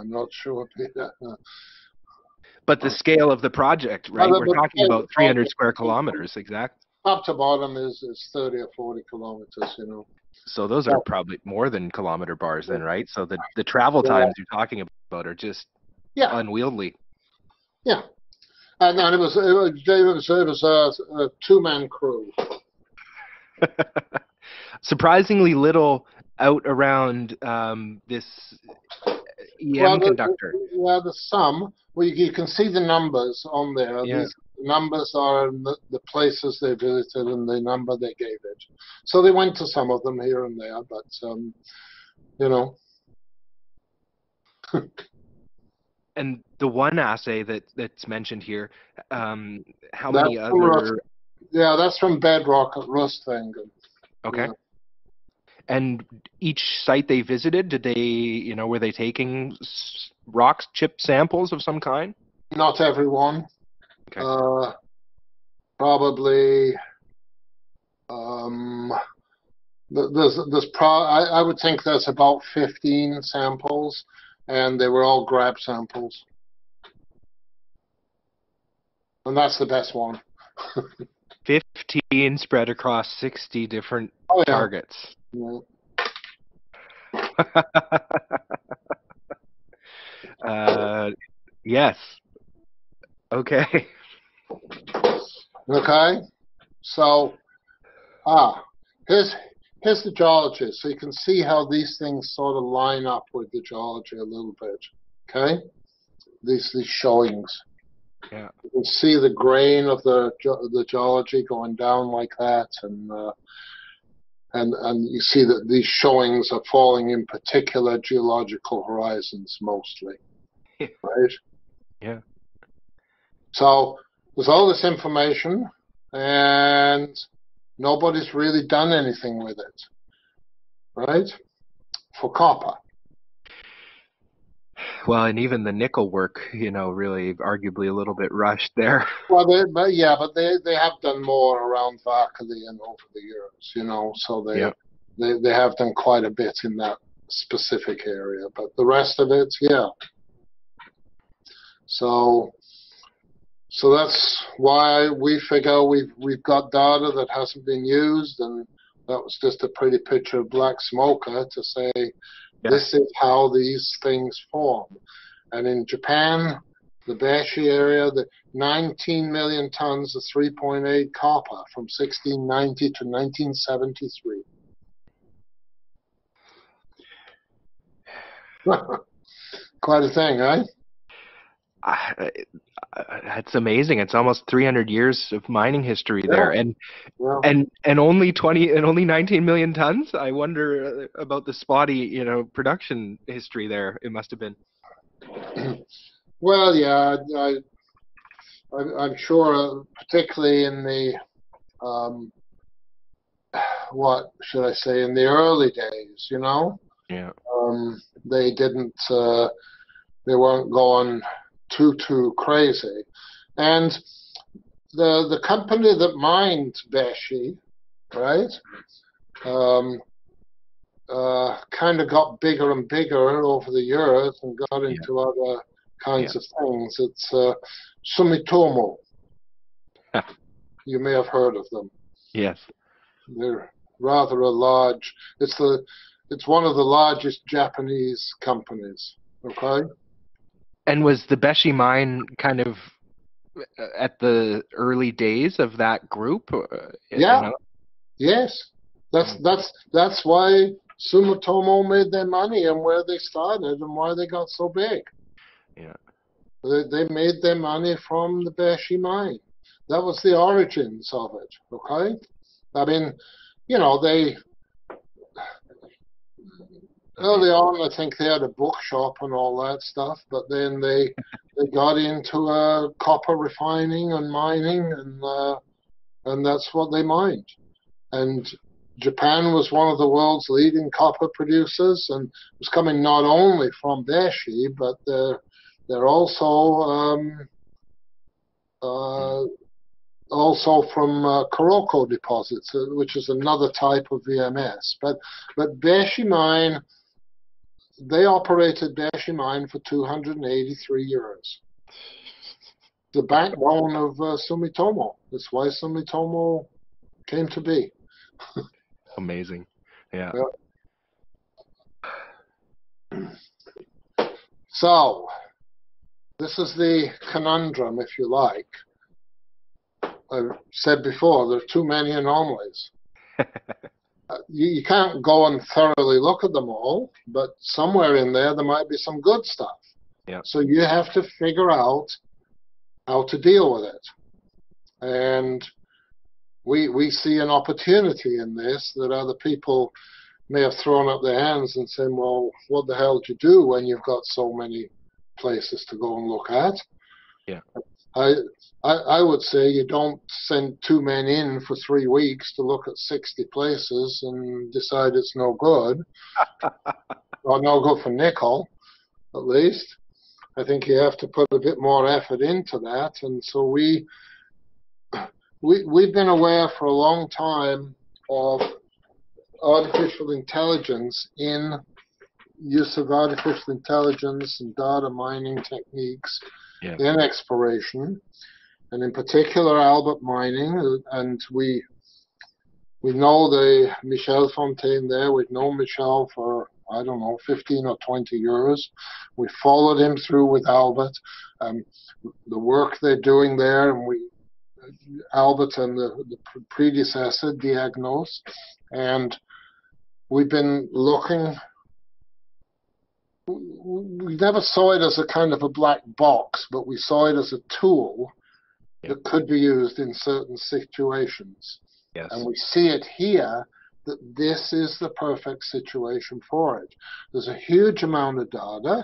Speaker 2: not sure, Peter.
Speaker 3: But the scale of the project, right? We're talking about 300 square kilometers, exact.
Speaker 2: Top to bottom is 30 or 40 kilometers,
Speaker 3: So those are probably more than kilometer bars then, right? So the travel times you're talking about are just unwieldy.
Speaker 2: Yeah. And it was a 2-man crew.
Speaker 3: Surprisingly little out around this EM conductor.
Speaker 2: There's some. Well, you can see the numbers on there.
Speaker 3: Yeah.
Speaker 2: These numbers are the places they visited and the number they gave it. So they went to some of them here and there, but,
Speaker 3: And the one assay that's mentioned here, how
Speaker 2: that's
Speaker 3: many other?
Speaker 2: That's from Bedrock at Rustvangen.
Speaker 3: Okay.
Speaker 2: Yeah.
Speaker 3: And each site they visited, did they, were they taking rock chip samples of some kind?
Speaker 2: Not everyone.
Speaker 3: Okay.
Speaker 2: Probably. I would think there's about 15 samples, and they were all grab samples. And that's the best one.
Speaker 3: 15 spread across 60 different targets.
Speaker 2: Yeah.
Speaker 3: Yes. Okay.
Speaker 2: Okay. So, here's the geology. So you can see how these things sort of line up with the geology a little bit. Okay. These showings.
Speaker 3: Yeah.
Speaker 2: You can see the grain of the geology going down like that, and and you see that these showings are falling in particular geological horizons mostly, right?
Speaker 3: Yeah.
Speaker 2: So there's all this information, and nobody's really done anything with it, right? For copper.
Speaker 3: Well, and even the nickel work, really arguably a little bit rushed there.
Speaker 2: Well, they have done more around Varkalian over the years, so
Speaker 3: Yeah.
Speaker 2: they have done quite a bit in that specific area, but the rest of it, yeah. So that's why we figure we've got data that hasn't been used, and that was just a pretty picture of black smoker to say this is how these things form. And in Japan, the Bashi area, the 19 million tons of 3.8 copper from 1690 to 1973. Quite a thing, right?
Speaker 3: That's amazing. It's almost 300 years of mining history there, and
Speaker 2: Yeah.
Speaker 3: and only 19 million tons. I wonder about the spotty, production history there. It must have been.
Speaker 2: Well, yeah, I'm sure, particularly in the what should I say, in the early days,
Speaker 3: Yeah.
Speaker 2: they didn't, they weren't going too crazy, and the company that mined Bashi, right, kind of got bigger and bigger over the years and got into other kinds of things. It's Sumitomo. You may have heard of them.
Speaker 3: Yes.
Speaker 2: They're rather a large. It's one of the largest Japanese companies. Okay.
Speaker 3: And was the Beshi mine kind of at the early days of that group?
Speaker 2: Yeah. Yes. That's why Sumitomo made their money and where they started and why they got so big.
Speaker 3: Yeah.
Speaker 2: They made their money from the Bashi mine. That was the origins of it. Okay. I mean, they early on, I think they had a bookshop and all that stuff, but then they got into copper refining and mining, and that's what they mined. And Japan was one of the world's leading copper producers, and it was coming not only from Bashi, but they're also from Kuroko deposits, which is another type of VMS. But Bashi mine, they operated Bashi mine for 283 years. The backbone of Sumitomo. That's why Sumitomo came to be.
Speaker 3: Amazing. Yeah.
Speaker 2: So, this is the conundrum, if you like. I've said before, there are too many anomalies. You can't go and thoroughly look at them all, but somewhere in there might be some good stuff.
Speaker 3: Yeah.
Speaker 2: So you have to figure out how to deal with it. And we see an opportunity in this that other people may have thrown up their hands and said, well, what the hell do you do when you've got so many places to go and look at?
Speaker 3: Yeah.
Speaker 2: I would say you don't send 2 men in for 3 weeks to look at 60 places and decide it's no good, or no good for nickel, at least. I think you have to put a bit more effort into that, and so we've been aware for a long time of artificial intelligence, in use of artificial intelligence and data mining techniques in exploration, and in particular Albert mining. And we know the Michel Fontaine there. We've known Michel for, I don't know, 15 or 20 years. We followed him through with Albert. The work they're doing there, and Albert and the predecessor, Diagnose, and we've been looking. We never saw it as a kind of a black box, but we saw it as a tool that could be used in certain situations.
Speaker 3: Yes.
Speaker 2: And we see it here that this is the perfect situation for it. There's a huge amount of data,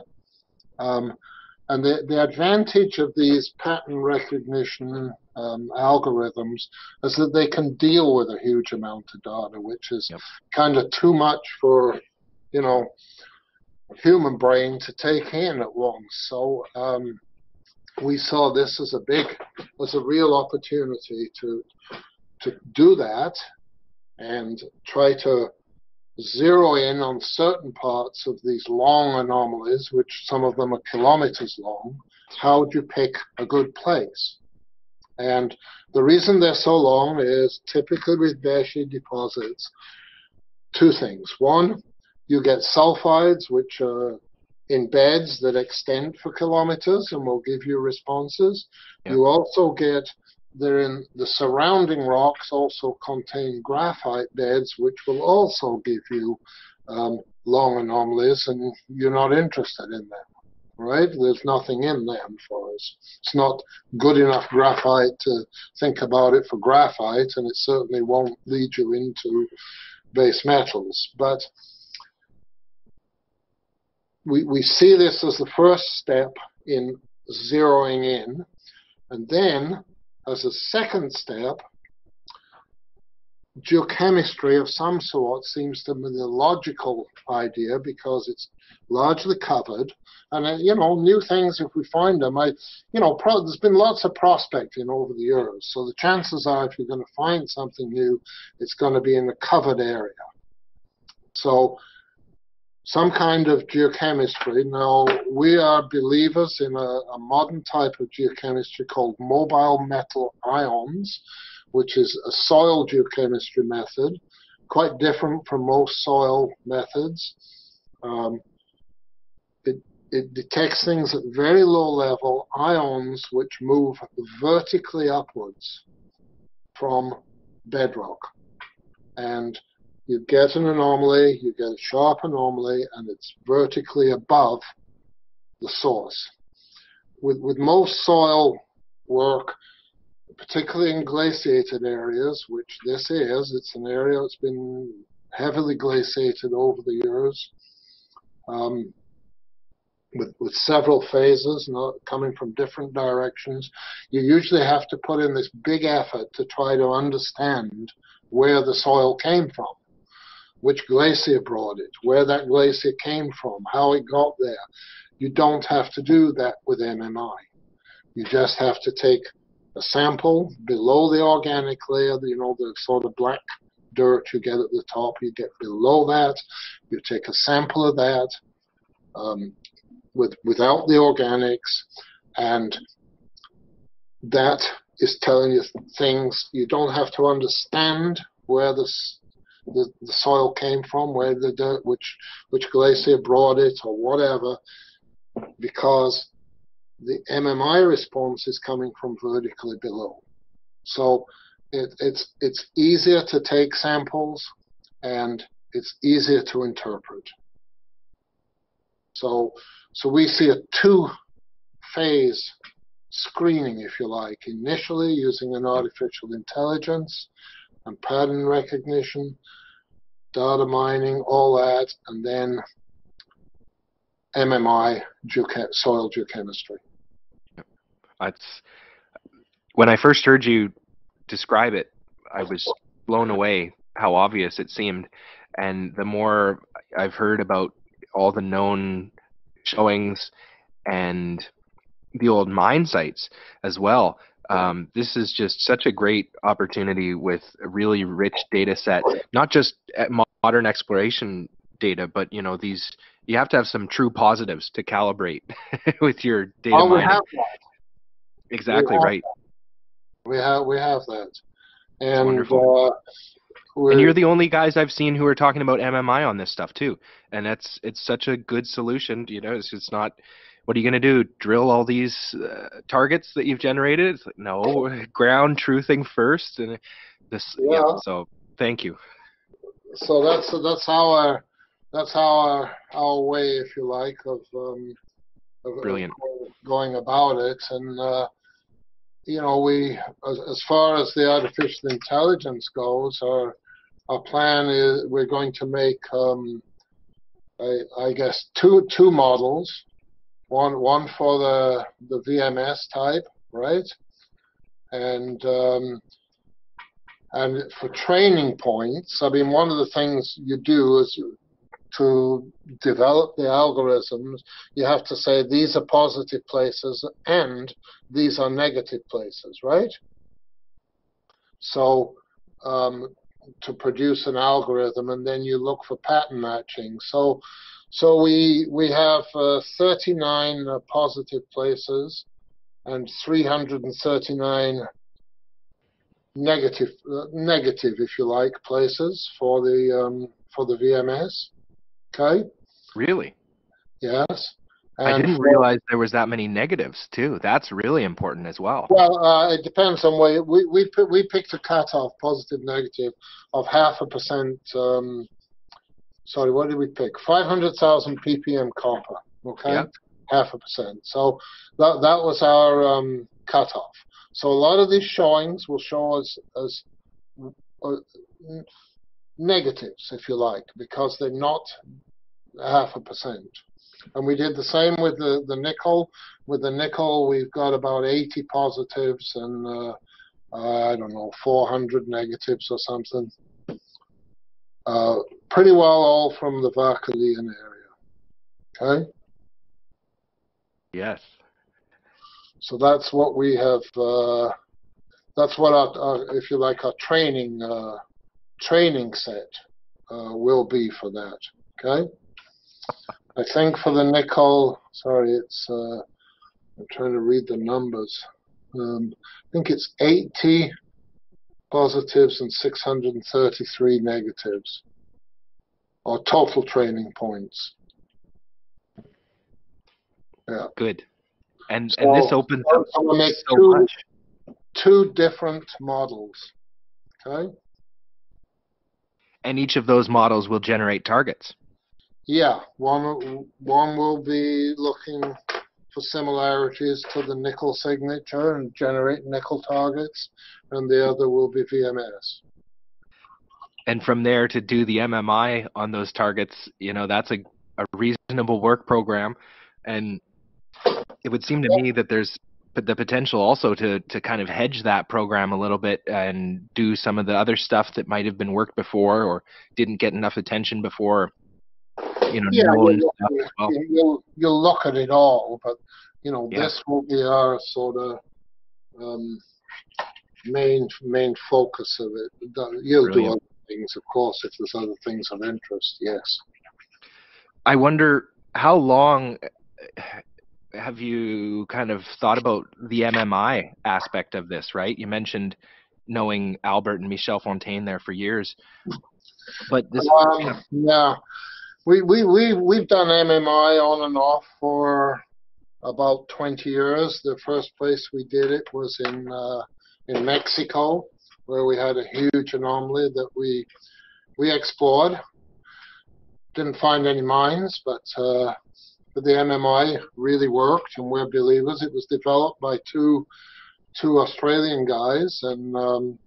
Speaker 2: and the advantage of these pattern recognition algorithms is that they can deal with a huge amount of data, which is kind of too much for, you know, a human brain to take in at once. So we saw this as a real opportunity to do that and try to zero in on certain parts of these long anomalies, which some of them are kilometers long. How do you pick a good place? And the reason they're so long is typically with Beche deposits, two things. One, you get sulfides, which are in beds that extend for kilometers and will give you responses. You also get the surrounding rocks also contain graphite beds, which will also give you long anomalies, and you're not interested in them, right? There's nothing in them for us. It's not good enough graphite to think about it for graphite, and it certainly won't lead you into base metals. But we see this as the first step in zeroing in, and then as a second step, geochemistry of some sort seems to be the logical idea because it's largely covered. And, you know, new things, if we find them, there's been lots of prospecting over the years. So the chances are if you're going to find something new, it's going to be in a covered area. So some kind of geochemistry. Now, we are believers in a modern type of geochemistry called mobile metal ions, which is a soil geochemistry method, quite different from most soil methods. It detects things at very low level, ions which move vertically upwards from bedrock. And you get an anomaly, you get a sharp anomaly, and it's vertically above the source. With most soil work, particularly in glaciated areas, which this is, it's an area that's been heavily glaciated over the years, with several phases coming from different directions. You usually have to put in this big effort to try to understand where the soil came from, which glacier brought it, where that glacier came from, how it got there. You don't have to do that with MMI. You just have to take a sample below the organic layer, the sort of black dirt you get at the top. You get below that, you take a sample of that without the organics, and that is telling you things. You don't have to understand where the soil came from, where the dirt, which glacier brought it or whatever, because the MMI response is coming from vertically below. So it's easier to take samples and it's easier to interpret. So we see a two-phase screening, if you like, initially using an artificial intelligence and pattern recognition, data mining, all that, and then MMI, soil geochemistry.
Speaker 3: When I first heard you describe it, I was blown away how obvious it seemed. And the more I've heard about all the known showings and the old mine sites as well, this is just such a great opportunity with a really rich data set, not just modern exploration data, but you have to have some true positives to calibrate with your data mining.
Speaker 2: We have that.
Speaker 3: Exactly right.
Speaker 2: We have that. And
Speaker 3: wonderful. And you're the only guys I've seen who are talking about MMI on this stuff too. And it's such a good solution. It's just not, what are you going to do? Drill all these targets that you've generated? It's like, no, ground truthing first. And so thank you.
Speaker 2: So that's our way, if you like, of
Speaker 3: brilliant
Speaker 2: going about it. And we, as far as the artificial intelligence goes, are our plan is we're going to make, I guess, two models. One for the VMS type, right? And for training points, I mean, one of the things you do is to develop the algorithms, you have to say these are positive places and these are negative places, right? So to produce an algorithm, and then you look for pattern matching. So we have 39 positive places and 339 negative, if you like, places for the VMS. Okay.
Speaker 3: Really?
Speaker 2: Yes.
Speaker 3: I
Speaker 2: And
Speaker 3: didn't realize there was that many negatives too. That's really important as well.
Speaker 2: well, it depends on where we picked a cutoff, positive, negative, of 0.5%. Sorry, what did we pick? 500,000 ppm copper. Okay,
Speaker 3: Yeah.
Speaker 2: 0.5%. So that was our cutoff. So a lot of these showings will show us as negatives, if you like, because they're not 0.5%. And we did the same with the nickel. With the nickel, we've got about 80 positives and I don't know, 400 negatives or something. Pretty well all from the Varkalian area. Okay.
Speaker 3: Yes.
Speaker 2: So that's what we have. That's what our, if you like, our training set will be for that. Okay. I think for the nickel, sorry, it's, I'm trying to read the numbers. I think it's 80 positives and 633 negatives, or total training points. Yeah.
Speaker 3: Good. And
Speaker 2: So,
Speaker 3: this opens up
Speaker 2: we'll make
Speaker 3: so much.
Speaker 2: two different models. Okay.
Speaker 3: And each of those models will generate targets.
Speaker 2: Yeah, one will be looking for similarities to the nickel signature and generate nickel targets, and the other will be VMS.
Speaker 3: And from there to do the MMI on those targets, you know, that's a reasonable work program. And it would seem to me that there's the potential also to kind of hedge that program a little bit and do some of the other stuff that might have been worked before or didn't get enough attention before. You know,
Speaker 2: Yeah,
Speaker 3: well.
Speaker 2: you'll look at it all, but you know,
Speaker 3: Yeah.
Speaker 2: this will be our sort of main focus of it. You'll
Speaker 3: Brilliant.
Speaker 2: do other things, of course, if there's other things of interest. Yes.
Speaker 3: I wonder how long have you kind of thought about the MMI aspect of this, right? You mentioned knowing Albert and Michel Fontaine there for years, but this.
Speaker 2: Yeah, we've done MMI on and off for about 20 years. The first place we did it was in Mexico, where we had a huge anomaly that we explored. Didn't find any mines, but the MMI really worked, and we're believers. It was developed by two Australian guys, and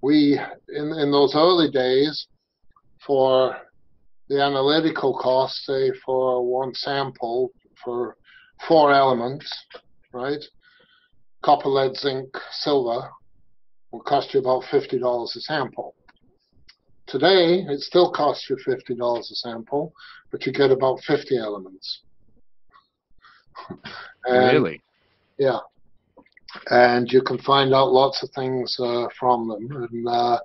Speaker 2: we in those early days, for the analytical cost, say for one sample for 4 elements, right? Copper, lead, zinc, silver will cost you about $50 a sample. Today, it still costs you $50 a sample, but you get about 50 elements. And,
Speaker 3: Really?
Speaker 2: yeah. And you can find out lots of things from them. And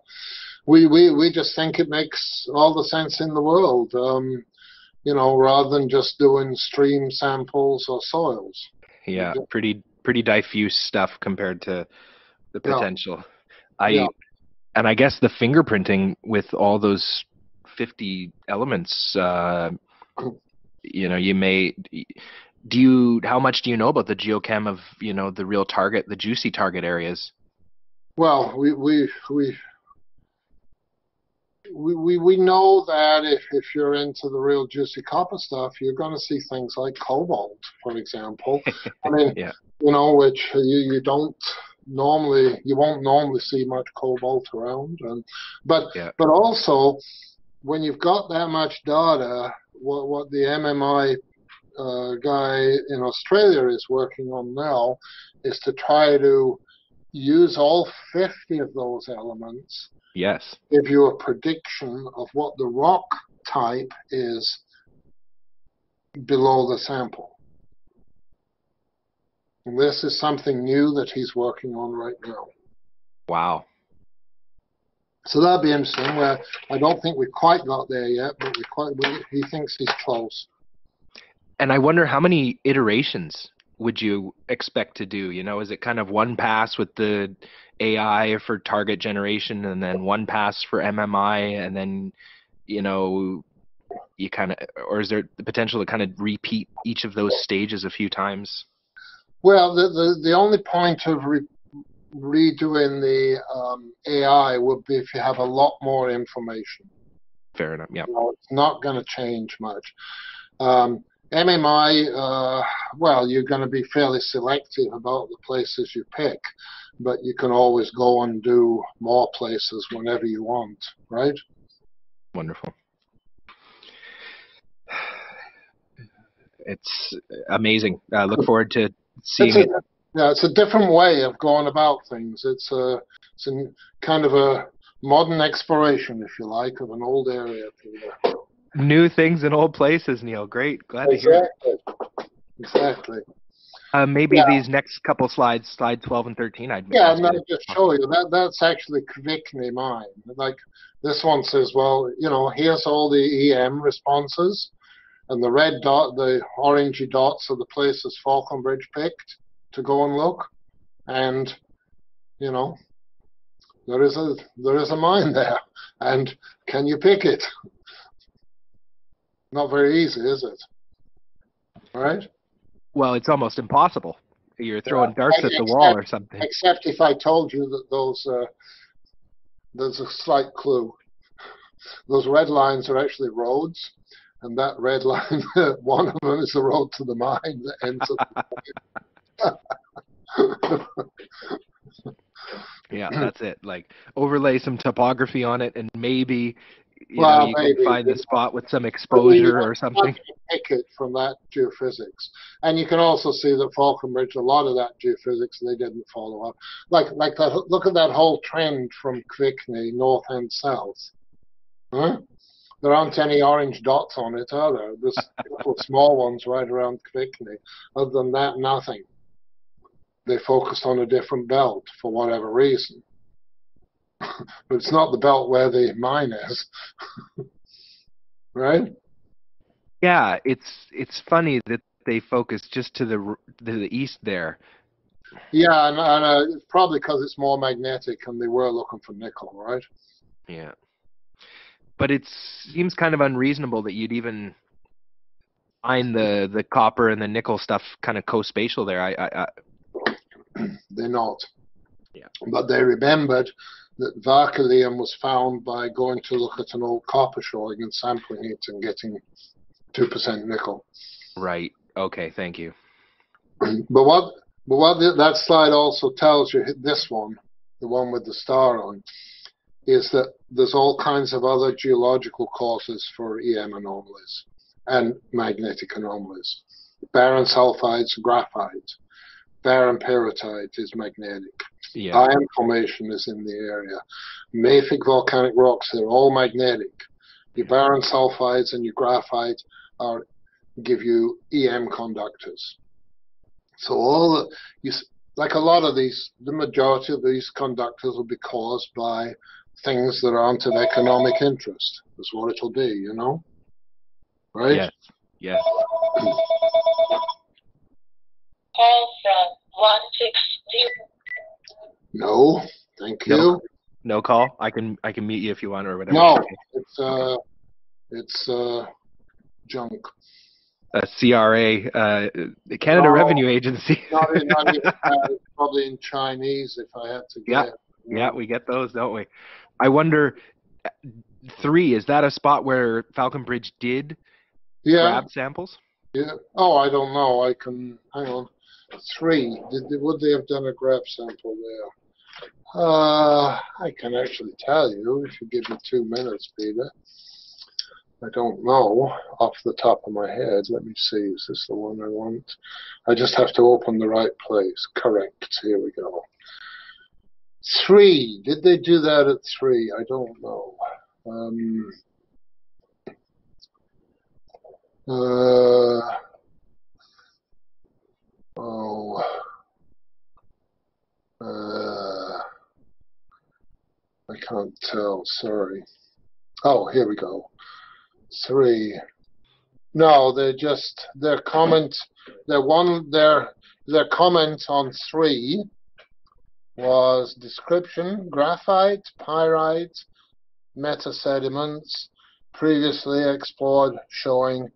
Speaker 2: we just think it makes all the sense in the world, you know, rather than just doing stream samples or soils.
Speaker 3: Yeah, pretty diffuse stuff compared to the potential.
Speaker 2: Yeah.
Speaker 3: And I guess the fingerprinting with all those 50 elements, you know, you may. How much do you know about the geochem of, you know, the real target, the juicy target areas?
Speaker 2: Well, we know that if you're into the real juicy copper stuff, you're going to see things like cobalt, for example. I mean,
Speaker 3: Yeah.
Speaker 2: you know, which you don't normally you won't normally see much cobalt around, but
Speaker 3: Yeah.
Speaker 2: also when you've got that much data, what the MMI guy in Australia is working on now is to try to use all 50 of those elements,
Speaker 3: Yes.
Speaker 2: give you a prediction of what the rock type is below the sample. And this is something new that he's working on right now.
Speaker 3: Wow.
Speaker 2: So that'll be interesting. I don't think we've quite got there yet, but he thinks he's close.
Speaker 3: And I wonder how many iterations would you expect to do? You know, is it kind of one pass with the AI for target generation and then one pass for MMI and then, you know, you kind of, or is there the potential to kind of repeat each of those stages a few times?
Speaker 2: Well, the only point of redoing the AI would be if you have a lot more information.
Speaker 3: Fair enough. Yeah.
Speaker 2: You know, it's not going to change much. MMI, well, you're going to be fairly selective about the places you pick, but you can always go and do more places whenever you want, right?
Speaker 3: Wonderful. It's amazing. I look forward to seeing it.
Speaker 2: Yeah, it's a different way of going about things. It's kind of a modern exploration, if you like, of an old area.
Speaker 3: New things in old places, Neil. Great. Glad to hear it.
Speaker 2: Exactly.
Speaker 3: Maybe these next couple slides, slide 12 and 13, I'd
Speaker 2: and I'll just show you that's actually Kvikne mine. Like this one says, well, you know, here's all the EM responses, and the red dot, the orangey dots are the places Falconbridge picked to go and look, and you know, there is a mine there, and can you pick it? Not very easy, is it? All right.
Speaker 3: Well, it's almost impossible. You're throwing darts at the wall or something.
Speaker 2: Except if I told you that those, there's a slight clue. Those red lines are actually roads, and that red line, one of them is the road to the mine that ends up.
Speaker 3: Yeah, that's it. Like overlay some topography on it, and maybe you can find the spot with some exposure or something.
Speaker 2: Pick it from that geophysics, and you can also see that Falconbridge, a lot of that geophysics they didn't follow up. Like that, look at that whole trend from Kvikne north and south. Huh? There aren't any orange dots on it, are there? There's a couple of small ones right around Kvikne. Other than that, nothing. They focused on a different belt for whatever reason. But it's not the belt where the mine is. Right?
Speaker 3: Yeah, it's funny that they focus just to the east there.
Speaker 2: Yeah, and it's probably because it's more magnetic and they were looking for nickel, right?
Speaker 3: Yeah. But it seems kind of unreasonable that you'd even find the copper and the nickel stuff kind of co-spatial there.
Speaker 2: They're not.
Speaker 3: Yeah.
Speaker 2: But they remembered that Varkelium was found by going to look at an old copper showing and sampling it and getting 2% nickel.
Speaker 3: Right. Okay. Thank you.
Speaker 2: But what that slide also tells you, this one, the one with the star on, is that there's all kinds of other geological causes for EM anomalies and magnetic anomalies. Barren sulfides, graphite. Barren pyrrhotite is magnetic.
Speaker 3: Yeah.
Speaker 2: Iron formation is in the area. Mafic volcanic rocks, they're all magnetic. Your barren sulfides and your graphite give you EM conductors. So like a lot of these, the majority of these conductors will be caused by things that aren't of economic interest. That's what it'll be, you know? Right?
Speaker 3: Yes. Yes.
Speaker 4: Call from 160.
Speaker 2: No, thank you.
Speaker 3: No call. I can mute you if you want or whatever.
Speaker 2: No, it's junk.
Speaker 3: CRA, the Canada Revenue Agency.
Speaker 2: Probably in Chinese if I had to guess.
Speaker 3: Yeah, we get those, don't we? I wonder, 3, is that a spot where Falconbridge did grab samples?
Speaker 2: Yeah. Oh, I don't know. I can, hang on. 3. Would they have done a graph sample there? I can actually tell you if you give me 2 minutes, Peter. I don't know off the top of my head. Let me see. Is this the one I want? I just have to open the right place. Correct. Here we go. 3. Did they do that at 3? I don't know. I can't tell. Sorry. Oh, here we go. 3. No, they're just their comment. Their comment on 3 was description: graphite, pyrite, metasediments previously explored, showing,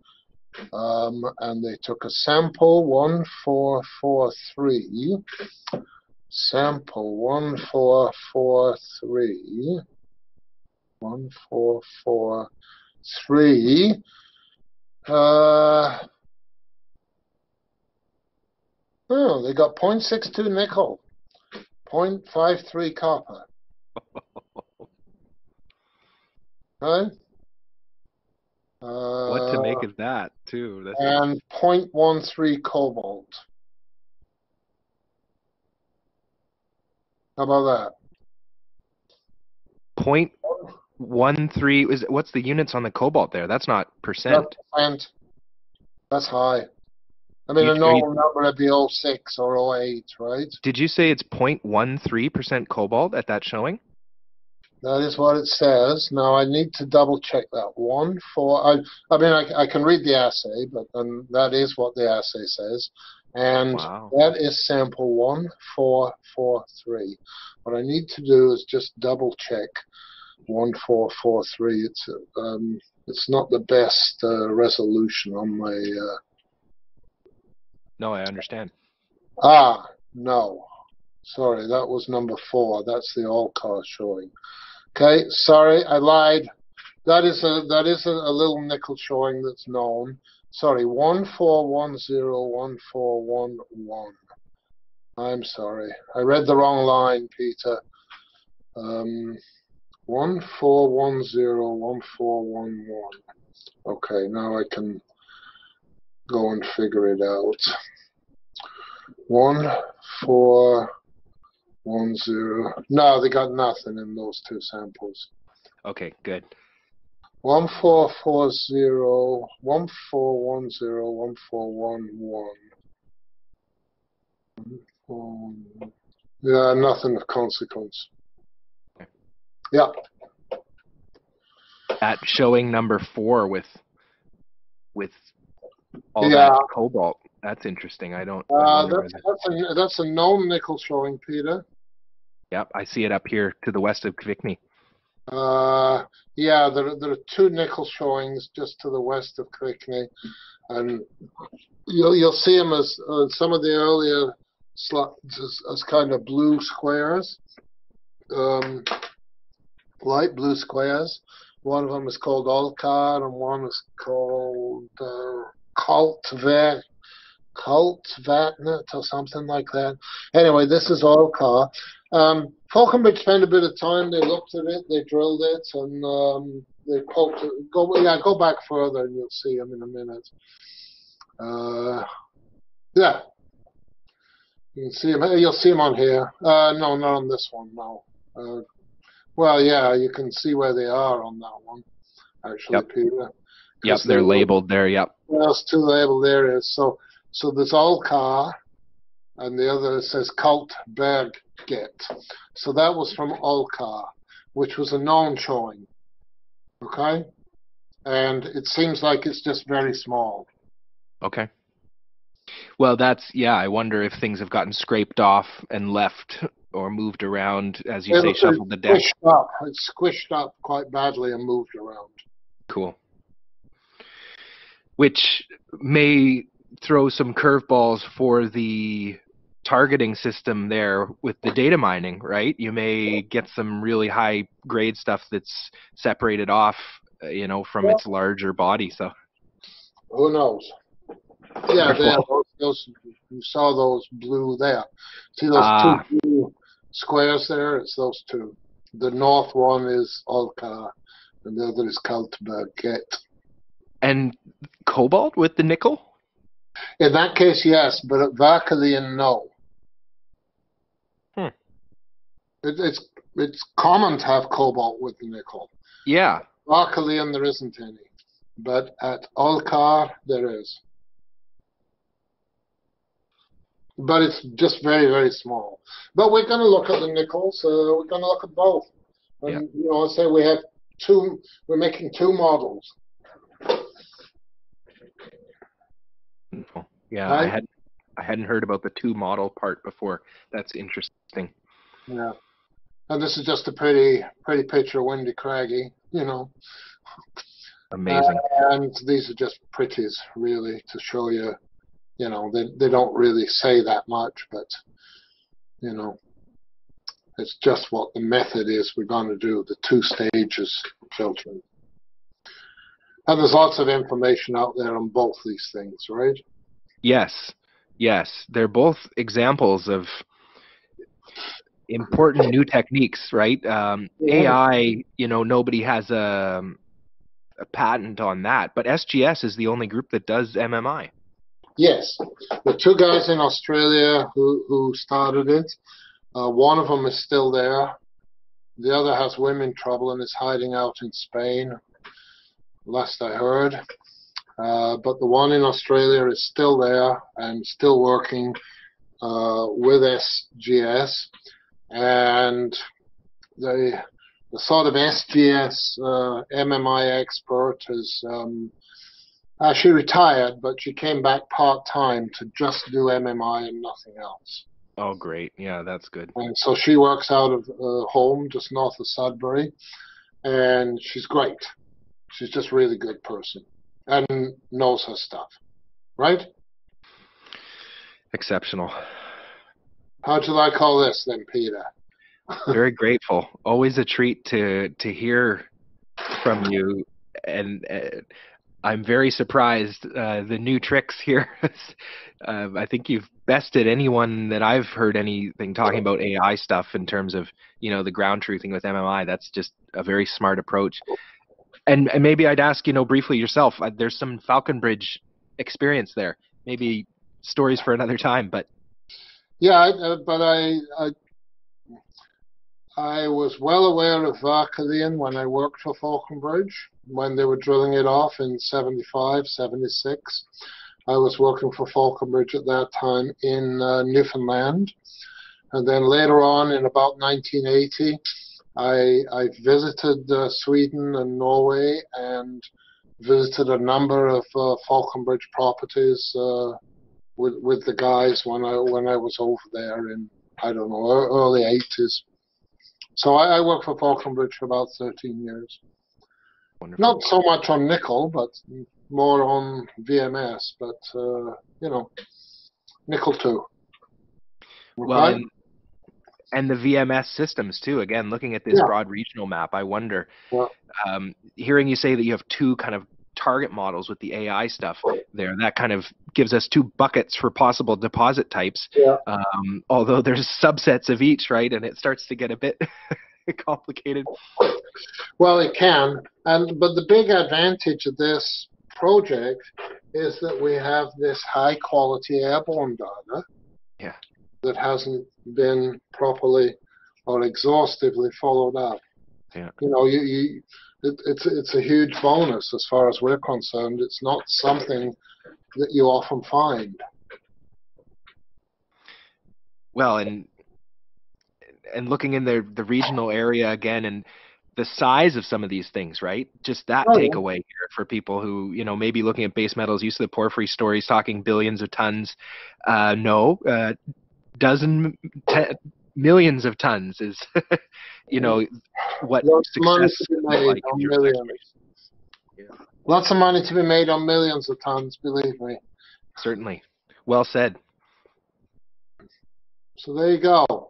Speaker 2: and they took a sample 1443. Sample 1443. 1443. Oh, they got 0.62 nickel, 0.53 copper. Right?
Speaker 3: What to make of that, too? That's
Speaker 2: and 0.13 cobalt. How about that?
Speaker 3: 0.13 is what's the units on the cobalt there? That's not percent.
Speaker 2: That's high. I mean, a normal number would be 06 or 08, right?
Speaker 3: Did you say it's 0.13% cobalt at that showing?
Speaker 2: That is what it says. Now I need to double check that. I mean, I can read the assay, but that is what the assay says. And
Speaker 3: wow.
Speaker 2: That is sample 1443. What I need to do is just double check 1443. It's not the best resolution on my.
Speaker 3: No, I understand.
Speaker 2: No. Sorry, that was number 4. That's the all-car showing. Okay, sorry, I lied. That is a little nickel showing that's known. Sorry, 14101411. I'm sorry, I read the wrong line, Peter. 14101411. Okay, now I can go and figure it out. 1410. No, they got nothing in those 2 samples.
Speaker 3: Okay, good.
Speaker 2: 1440, 1410, 1411. Yeah, nothing of consequence.
Speaker 3: Okay.
Speaker 2: Yeah.
Speaker 3: At showing number 4 with all that cobalt. That's interesting.
Speaker 2: That's a known nickel showing, Peter.
Speaker 3: Yep, I see it up here to the west of Kvikne.
Speaker 2: Yeah, there are 2 nickel showings just to the west of Kvikne, and you'll see them as some of the earlier slides as kind of blue squares, light blue squares. One of them is called Olcard, and one is called Kultvatnet or something like that. Anyway, this is Olcard. Falconbridge spent a bit of time. They looked at it, they drilled it, and they poked it. Go back further, and you'll see them in a minute. Yeah, you can see them. You'll see them on here. No, not on this one. No. Well, yeah, you can see where they are on that one. Actually,
Speaker 3: yep.
Speaker 2: Peter.
Speaker 3: Yep, they're labeled there. Yep.
Speaker 2: There's 2 labeled areas. So there's Olcard, and the other says Kultberget. So that was from Olcard, which was a known showing. Okay? And it seems like it's just very small.
Speaker 3: Okay. Well, I wonder if things have gotten scraped off and left or moved around, as you say, shuffled the deck.
Speaker 2: It's squished up quite badly and moved around.
Speaker 3: Cool. Which may throw some curveballs for the targeting system there with the data mining, right? You may get some really high grade stuff that's separated off, from its larger body. So
Speaker 2: who knows? Yeah,
Speaker 3: Wonderful.
Speaker 2: there. Those you saw those blue there. See those two
Speaker 3: Ah,
Speaker 2: blue squares there? It's those two. The north one is Olka, and the other is Kaltberget.
Speaker 3: and cobalt with the nickel?
Speaker 2: In that case, yes, but at Varkalian, no.
Speaker 3: Hmm.
Speaker 2: It's common to have cobalt with the nickel.
Speaker 3: Yeah.
Speaker 2: Varkalian, there isn't any, but at Olkar, there is. But it's just very, very small. But we're going to look at the nickels. We're going to look at both.
Speaker 3: Yeah.
Speaker 2: And, you know, I say we have two, we're making two models.
Speaker 3: Yeah,
Speaker 2: Right?
Speaker 3: I hadn't heard about the two model part before. That's interesting.
Speaker 2: Yeah. And this is just a pretty picture of Windy Craggy, you know.
Speaker 3: Amazing.
Speaker 2: And these are just pretties, really, to show you, you know, they don't really say that much, but, you know, it's just what the method is we're going to do, the two stages filtering. And there's lots of information out there on both these things, right?
Speaker 3: Yes. Yes. They're both examples of important new techniques, right? AI, you know, nobody has a patent on that, but SGS is the only group that does MMI.
Speaker 2: Yes. The two guys in Australia who started it, one of them is still there. The other has women trouble and is hiding out in Spain, last I heard. But the one in Australia is still there and still working with SGS. And the sort of SGS MMI expert is she retired, but she came back part-time to just do MMI and nothing else.
Speaker 3: Oh, great. Yeah, that's good.
Speaker 2: And so she works out of home just north of Sudbury, and she's great. She's just a really good person and knows her stuff, right?
Speaker 3: Exceptional.
Speaker 2: How'd you like all this then, Peter?
Speaker 3: Very grateful. Always a treat to hear from you, and I'm very surprised. The new tricks here. I think you've bested anyone that I've heard anything talking about AI stuff in terms of, you know, the ground truthing with MMI. That's just a very smart approach. And maybe I'd ask, you know, briefly yourself. There's some Falconbridge experience there. Maybe stories for another time, but
Speaker 2: Yeah, but I was well aware of Varkalian when I worked for Falconbridge, when they were drilling it off in 75, 76. I was working for Falconbridge at that time in Newfoundland. And then later on, in about 1980, I visited Sweden and Norway and visited a number of Falconbridge properties with the guys when I was over there in, I don't know, early 80s. So I worked for Falconbridge for about 13 years.
Speaker 3: wonderful.
Speaker 2: Not so much on nickel, but more on VMS, but, you know, nickel too. Okay?
Speaker 3: Well, and the VMS systems too. Again, looking at this
Speaker 2: Yeah.
Speaker 3: broad regional map, I wonder,
Speaker 2: Yeah.
Speaker 3: hearing you say that you have two kind of target models with the AI stuff there, that kind of gives us two buckets for possible deposit types.
Speaker 2: Yeah.
Speaker 3: Although there's subsets of each, right? And it starts to get a bit complicated.
Speaker 2: Well, it can, but the big advantage of this project is that we have this high quality airborne data.
Speaker 3: Yeah.
Speaker 2: That hasn't been properly or exhaustively followed up.
Speaker 3: Yeah.
Speaker 2: You know, it's a huge bonus as far as we're concerned. It's not something that you often find.
Speaker 3: Well, and looking in the regional area again, and the size of some of these things, right? Just that
Speaker 2: Oh, yeah.
Speaker 3: takeaway here for people who, you know, maybe looking at base metals, use of the porphyry stories, talking billions of tons. Millions of tons is, you know, what
Speaker 2: Lots of money
Speaker 3: success
Speaker 2: to be
Speaker 3: looks
Speaker 2: made
Speaker 3: like
Speaker 2: on
Speaker 3: in terms of
Speaker 2: millions.
Speaker 3: exploration. Yeah.
Speaker 2: Lots of money to be made on millions of tons, believe me.
Speaker 3: Certainly. Well said.
Speaker 2: So there you go.